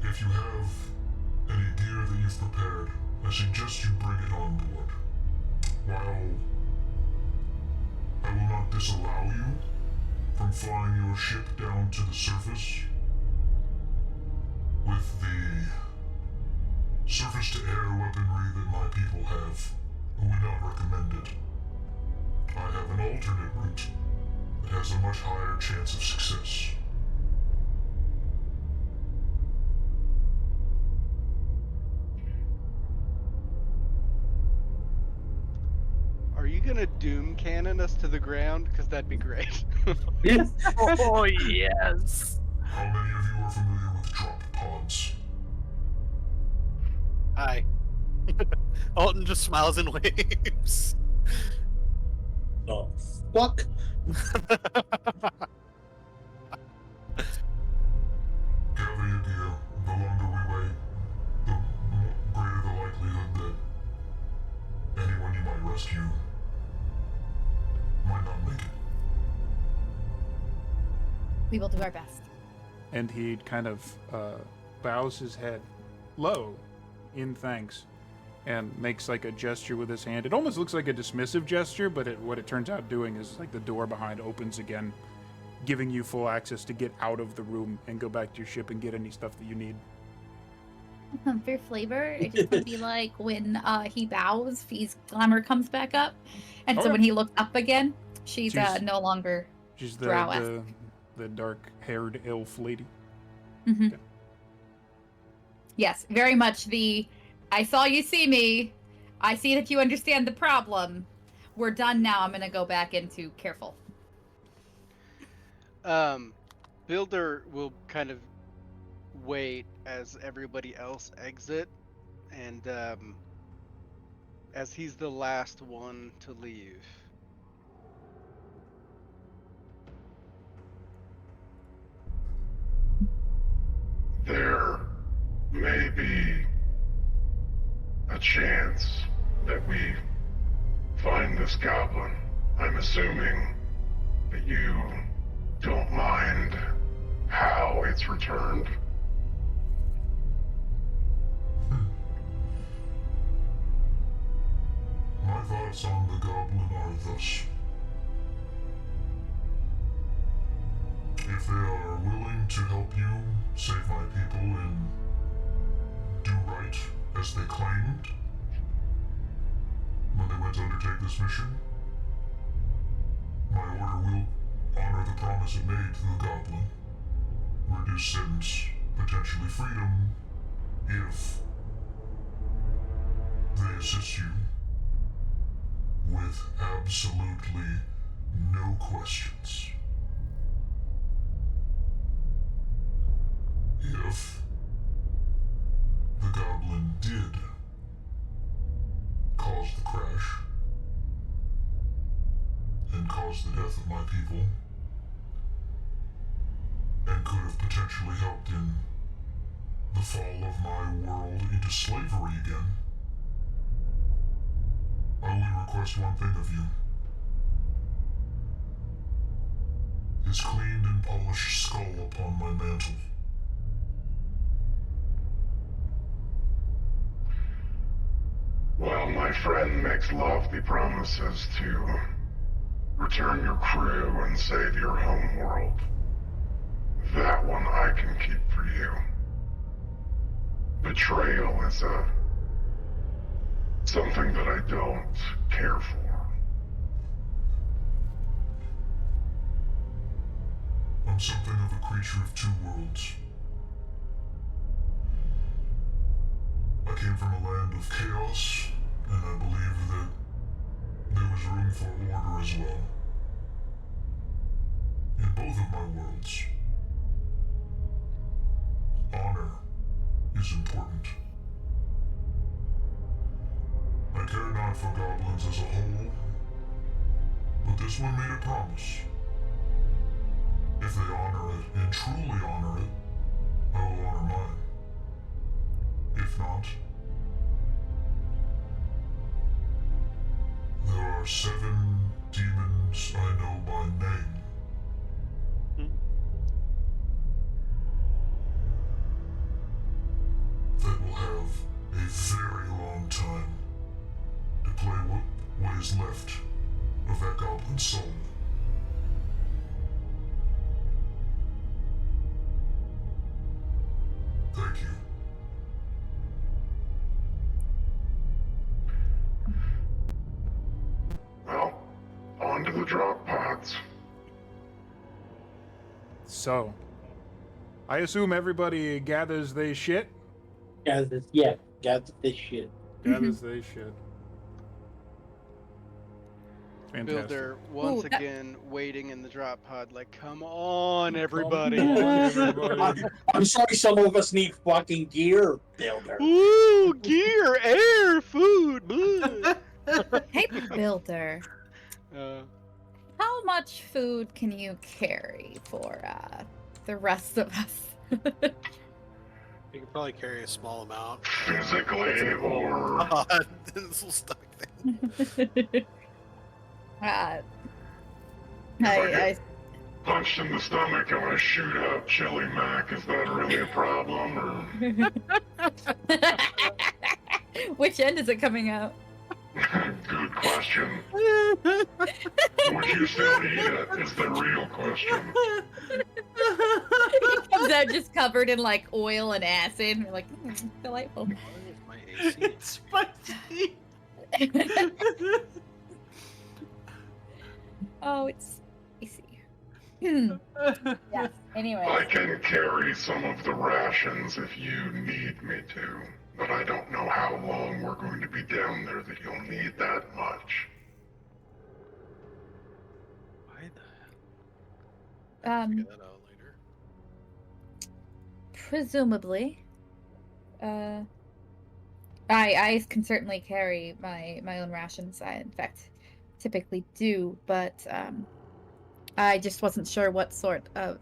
If you have any gear that you've prepared, I suggest you bring it on board. While I will not disallow you from flying your ship down to the surface, with the surface-to-air weaponry that my people have, I would not recommend it. I have an alternate route that has a much higher chance of success.
Are you gonna doom cannon us to the ground? Because that'd be great.
Oh yes.
How many of you are familiar with drop pods?
Hi. Alton just smiles and waves.
oh, fuck.
Gather your gear. The longer we wait, the greater the likelihood that anyone you might rescue might not make it.
We will do our best.
And he kind of bows his head low in thanks and makes like a gesture with his hand. It almost looks like a dismissive gesture, but what it turns out doing is like the door behind opens again, giving you full access to get out of the room and go back to your ship and get any stuff that you need.
For flavor, it just would be like when he bows, Fee's glamour comes back up. And so
Okay.
when he looks up again, she's
She's-
no longer
She's
Drow-esque.
the dark-haired elf lady.
Mhm.
Okay.
Yes, very much the I saw you see me. I see that you understand the problem. We're done now. I'm gonna go back into careful.
Builder will kind of wait as everybody else exit, and as he's the last one to leave.
There may be a chance that we find this goblin. I'm assuming that you don't mind how it's returned. My thoughts on the goblin are thus. as they claimed when they went to undertake this mission. My order will honor the promise it made to the goblin. Reduce sentence, potentially freedom, if they assist you with absolutely no questions. If the goblin did cause the crash and cause the death of my people, and could have potentially helped in the fall of my world into slavery again, I only request one thing of you. His cleaned and polished skull upon my mantle. Well, my friend makes lofty promises to return your crew and save your homeworld. That one I can keep for you. Betrayal is something that I don't care for. I'm something of a creature of two worlds. I came from a land of chaos, and I believe that there was room for order as well. In both of my worlds, honor is important. I care not for goblins as a whole, but this one made a promise. If they honor it, and truly honor it, I will honor mine. If not, there are 7 demons I know by name. That will have a very long time to play what is left of that goblin soul. Thank you. Well, on to the drop pods.
So, I assume everybody gathers they shit?
Got this shit.
Gathers they shit. Fantastic.
Builder once
Ooh, that-
again waiting in the drop pod, like, come on, everybody.
Come on, everybody.
I'm sorry, some of us need fucking gear, Builder.
Ooh, gear, air, food. Bleh.
Hey, Builder.
Uh,
How much food can you carry for the rest of us?
You can probably carry a small amount.
Physically or
This will stuck thing.
I
punched in the stomach and I shoot up Chili Mac. Is that really a problem? Or
Which end is it coming out?
good question. Would you still eat it? Is the real question.
It comes out just covered in like oil and acid. We're like, delightful.
My AC.
It's spicy.
Oh, it's spicy. Yes. Anyway.
I can carry some of the rations if you need me to, but I don't know how long we're going to be down there that you'll need that much.
Why the hell? Figure that out later.
Presumably. I can certainly carry my own rations. I in fact typically do, but I just wasn't sure what sort of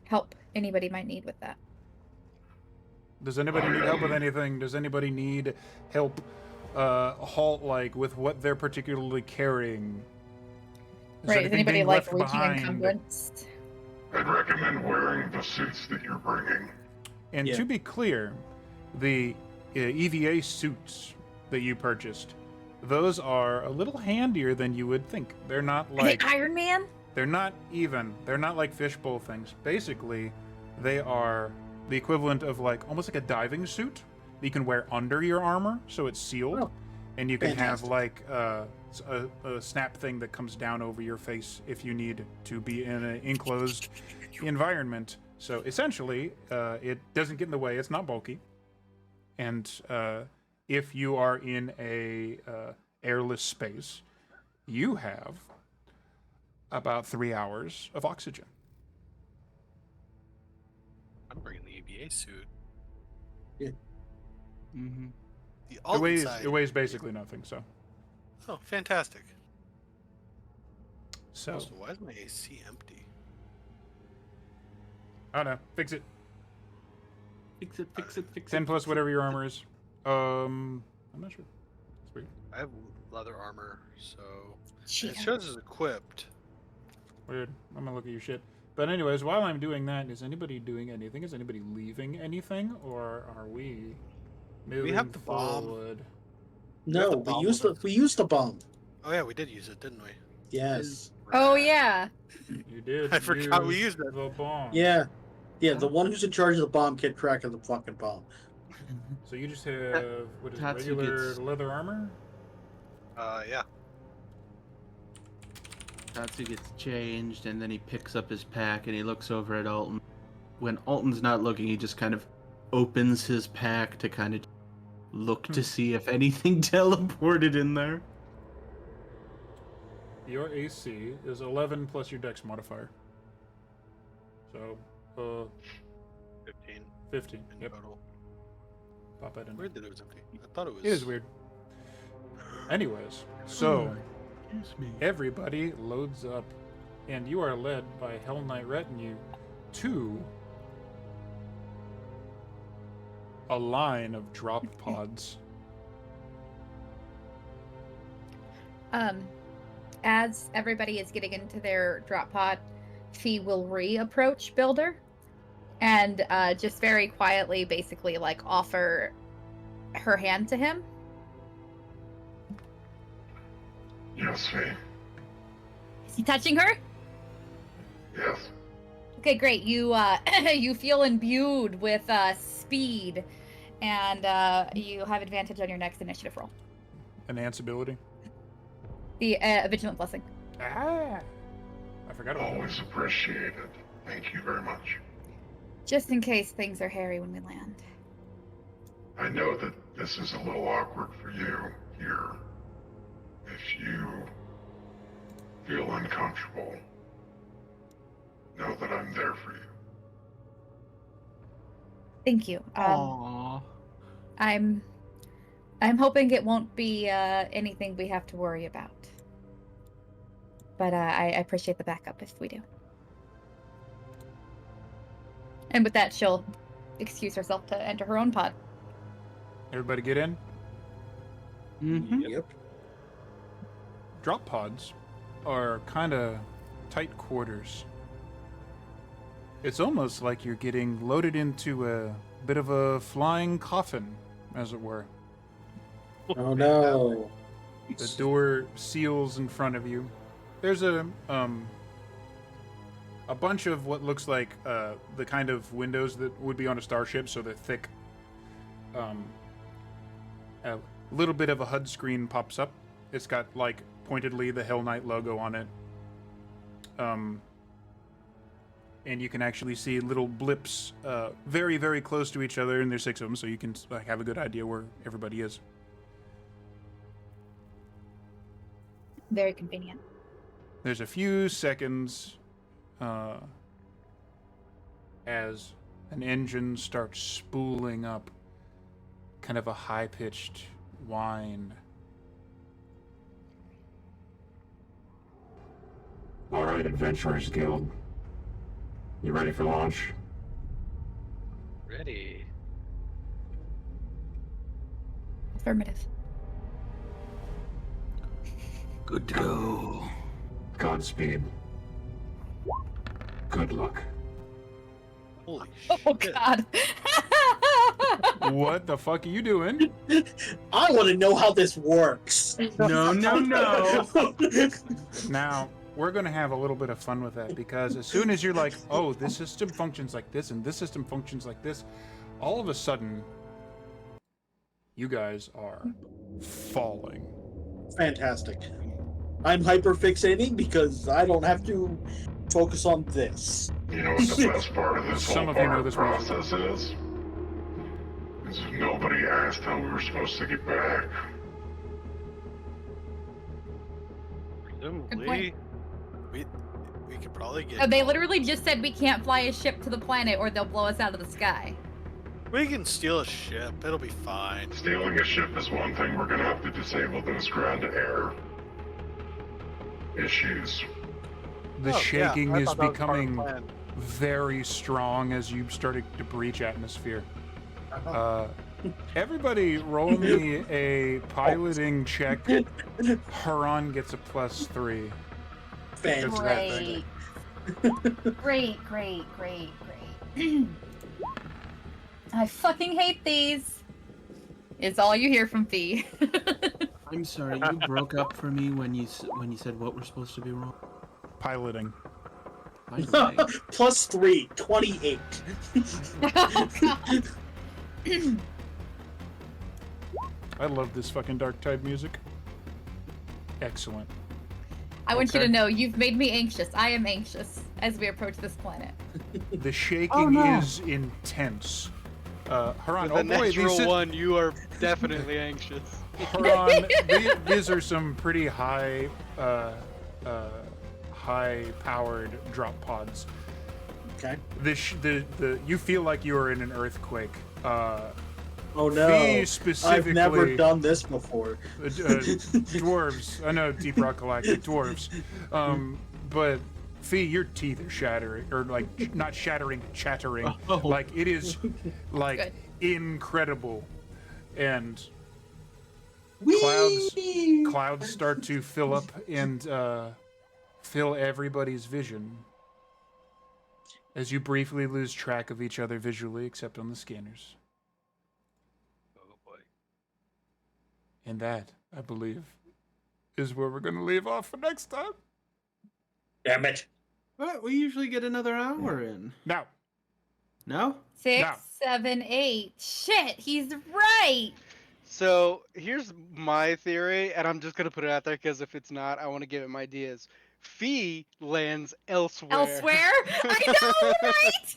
help anybody might need with that.
Does anybody need help with anything? Does anybody need help halt like with what they're particularly carrying?
Right, is anybody
being
like
left
reaching
behind?
encumbrance?
I'd recommend wearing the suits that you're bringing.
And
Yeah.
to be clear, the EVA suits that you purchased, those are a little handier than you would think. They're not
Are they
like
Iron Man?
they're not like fishbowl things. Basically, they are the equivalent of like almost like a diving suit, you can wear under your armor, so it's sealed,
Oh,
and you can
fantastic.
have like a snap thing that comes down over your face if you need to be in an enclosed environment. So essentially, it doesn't get in the way. It's not bulky, and if you are in a airless space, you have about 3 hours of oxygen.
I'm bringing the EVA suit.
Mm-hmm.
The
It
Alton
weighs,
side.
it weighs basically nothing. So
Oh, fantastic.
so
So why is my AC empty?
I don't know. Fix it.
Fix it, fix it, fix
10
it.
plus whatever your armor is. I'm not sure. It's weird.
I have leather armor, so it
Cheater.
shows as equipped.
Weird. I'm gonna look at your shit. But anyways, while I'm doing that, is anybody doing anything? Is anybody leaving anything, or are we moving
have the bomb.
forward?
No,
the
we
bomb
used
with
the we used the bomb.
Oh yeah, we did use it, didn't we?
Yes.
Oh
Right.
yeah.
You did.
I forgot we
use
used it.
the bomb.
Yeah. Yeah, the one who's in charge of the bomb kept track of the fucking bomb.
So you just have what is it,
Tatsu
regular
gets-
leather armor?
Yeah.
Tatsu gets changed, and then he picks up his pack, and he looks over at Alton. When Alton's not looking, he just kind of opens his pack to kind of look to see if anything teleported in there.
Your AC is 11 plus your Dex modifier. So,
15
15.
in
Yep.
total.
Pop that in.
Weird that it was empty. I thought it was.
It is weird. Anyways, so
Excuse me.
everybody loads up, and you are led by Hell Knight Retinue to a line of drop pods.
As everybody is getting into their drop pod, Fee will re-approach Builder and just very quietly basically like offer her hand to him.
Yes, Fee.
Is he touching her?
Yes.
Okay, great. You you feel imbued with speed, and you have advantage on your next initiative roll.
Enhance ability.
The Vigilant Blessing.
Ah! I forgot about that.
Always appreciated. Thank you very much.
Just in case things are hairy when we land.
I know that this is a little awkward for you here. If you feel uncomfortable, know that I'm there for you.
Thank you.
Aww.
I'm hoping it won't be anything we have to worry about. But I appreciate the backup if we do. And with that, she'll excuse herself to enter her own pod.
Everybody get in?
Mm-hmm.
Yep.
Drop pods are kind of tight quarters. It's almost like you're getting loaded into a bit of a flying coffin, as it were.
Oh no.
The door seals in front of you. There's a bunch of what looks like the kind of windows that would be on a starship, so they're thick. A little bit of a HUD screen pops up. It's got like pointedly the Hell Knight logo on it. And you can actually see little blips very, very close to each other, and there's 6 of them, so you can like, have a good idea where everybody is.
Very convenient.
There's a few seconds as an engine starts spooling up, kind of a high-pitched whine.
All right, Adventurers Guild. You ready for launch?
Ready.
Affirmative.
Good to go.
Godspeed. Good luck.
Holy
Oh
shit.
God.
What the fuck are you doing?
I want to know how this works.
No, no, no.
Now, we're going to have a little bit of fun with that, because as soon as you're like, oh, this system functions like this and this system functions like this, all of a sudden, You guys are falling.
Fantastic. I'm hyperfixating because I don't have to focus on this.
You know what the best part of this
Some
whole
of you know
part
this music.
process is? Nobody asked how we were supposed to get back.
Presumably, we could probably get.
Oh, they literally just said we can't fly a ship to the planet or they'll blow us out of the sky.
We can steal a ship. It'll be fine.
Stealing a ship is one thing. We're gonna have to disable those ground-to-air issues.
The
Oh, yeah,
shaking
I
is
thought that was part of the
becoming
plan.
very strong as you started to breach atmosphere. Everybody roll me a piloting check. Huron gets a +3. Because of that thing.
Great. I fucking hate these. It's all you hear from Fee.
I'm sorry, you broke up for me when you said what we're supposed to be rolling.
Piloting.
+3, 28.
I love this fucking Dark Tide music. Excellent.
I want you
Okay.
to know you've made me anxious. I am anxious as we approach this planet.
The shaking
Oh, no.
is intense. Huron,
With a
oh boy,
natural one, you are definitely anxious.
Huron, these are some pretty high, high-powered drop pods.
Okay.
You feel like you are in an earthquake.
Oh no!
Fee specifically,
I've never done this before.
Dwarves. I know Deep Rock Galactic dwarves. But Fee, your teeth are shattering, or like not shattering, chattering.
Oh.
Like it is, like
Good.
incredible, and
Whee!
clouds start to fill up and fill everybody's vision as you briefly lose track of each other visually, except on the scanners.
Oh boy.
And that, I believe, is where we're going to leave off for next time.
Damn it!
But we usually get another hour in.
Now,
No?
6,
No.
7, 8. Shit, he's right.
So here's my theory, and I'm just gonna put it out there because if it's not, I want to give it my ideas. Fee lands elsewhere.
Elsewhere? I know, right?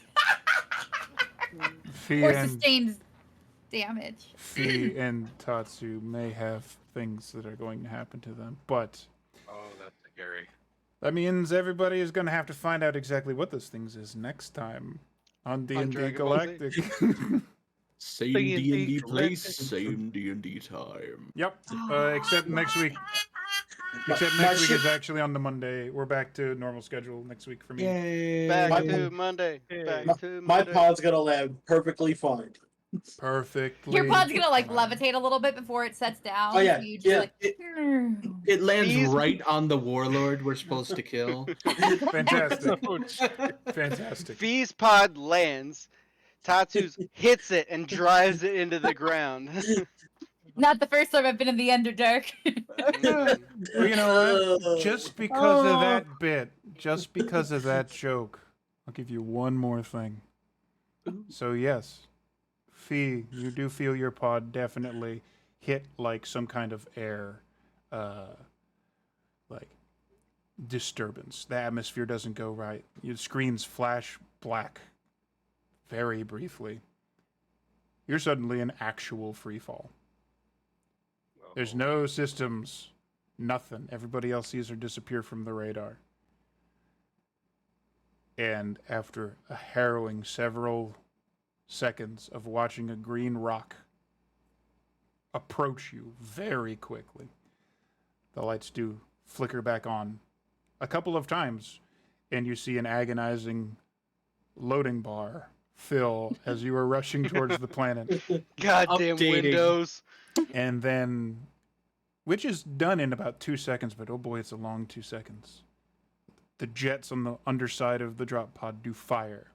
Fee
Or
and,
sustains damage.
Fee and Tatsu may have things that are going to happen to them, but
Oh, that's scary.
that means everybody is going to have to find out exactly what those things is next time on D&D
Dragon Ball Z.
Galactic.
Same
D&D
D&D place,
Galactic.
same D&D time.
Yep, except next week. Except
My
next week
ship-
is actually on the Monday. We're back to normal schedule next week for me.
Yay!
Back
My-
to Monday. Back to
My
Monday.
pod's gonna land perfectly fine.
Perfectly.
Your pod's gonna like
fine.
levitate a little bit before it sets down.
Oh, yeah,
So you just
yeah,
like.
It lands
These-
right on the warlord we're supposed to kill.
Fantastic.
Oh,
Fantastic.
Fee's pod lands. Tatsu's hits it and drives it into the ground.
Not the first time I've been in the Underdark.
Well, you know what? Just because of
Oh.
that bit, just because of that joke, I'll give you one more thing. So yes, Fee, you do feel your pod definitely hit like some kind of air, like disturbance. The atmosphere doesn't go right. Your screens flash black very briefly. You're suddenly in actual free fall. There's no systems, nothing. Everybody else sees her disappear from the radar. And after a harrowing several seconds of watching a green rock approach you very quickly, the lights do flicker back on a couple of times, and you see an agonizing loading bar fill as you are rushing towards the planet.
Goddamn
Updating.
Windows.
And then, which is done in about 2 seconds, but oh boy, it's a long 2 seconds. The jets on the underside of the drop pod do fire.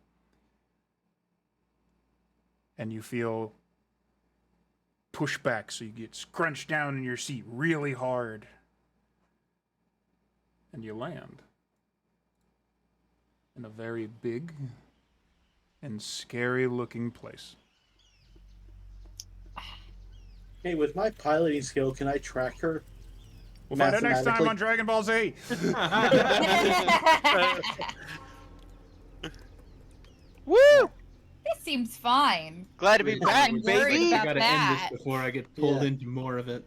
And you feel pushed back, so you get scrunched down in your seat really hard. And you land in a very big and scary looking place.
Hey, with my piloting skill, can I track her?
We'll find out next time
Mathematically?
on Dragon Ball Z.
Woo!
This seems fine.
Glad to be
Yeah,
back,
I'm worried
baby.
about
I gotta end
that.
this before I get pulled
Yeah.
into more of it.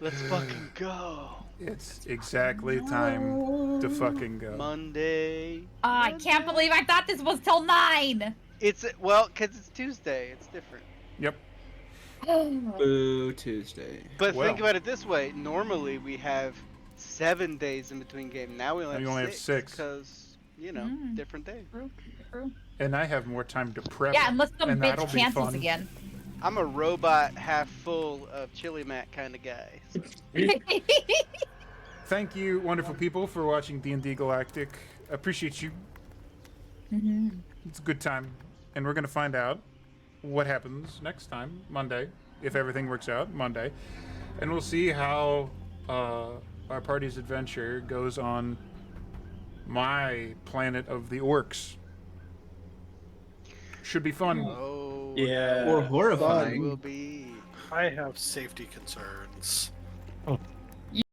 Let's fucking go.
It's exactly time to fucking go.
Monday.
I can't believe I thought this was till 9.
It's well, cause it's Tuesday. It's different.
Yep.
Boo Tuesday.
But
Well.
think about it this way: normally we have 7 days in between game. Now we
Now
only
you
have
only have
6
six.
because different day.
True.
And I have more time to prep.
Yeah, unless some
and that'll
bitch
be
cancels
fun.
again.
I'm a robot half full of chili mac kind of guy. So.
Thank you, wonderful people, for watching D&D Galactic. Appreciate you. It's a good time. And we're going to find out what happens next time, Monday, if everything works out, Monday. And we'll see how our party's adventure goes on my planet of the orcs. Should be fun.
Oh,
Yeah.
Or
fun
horrifying.
will be.
I have safety concerns.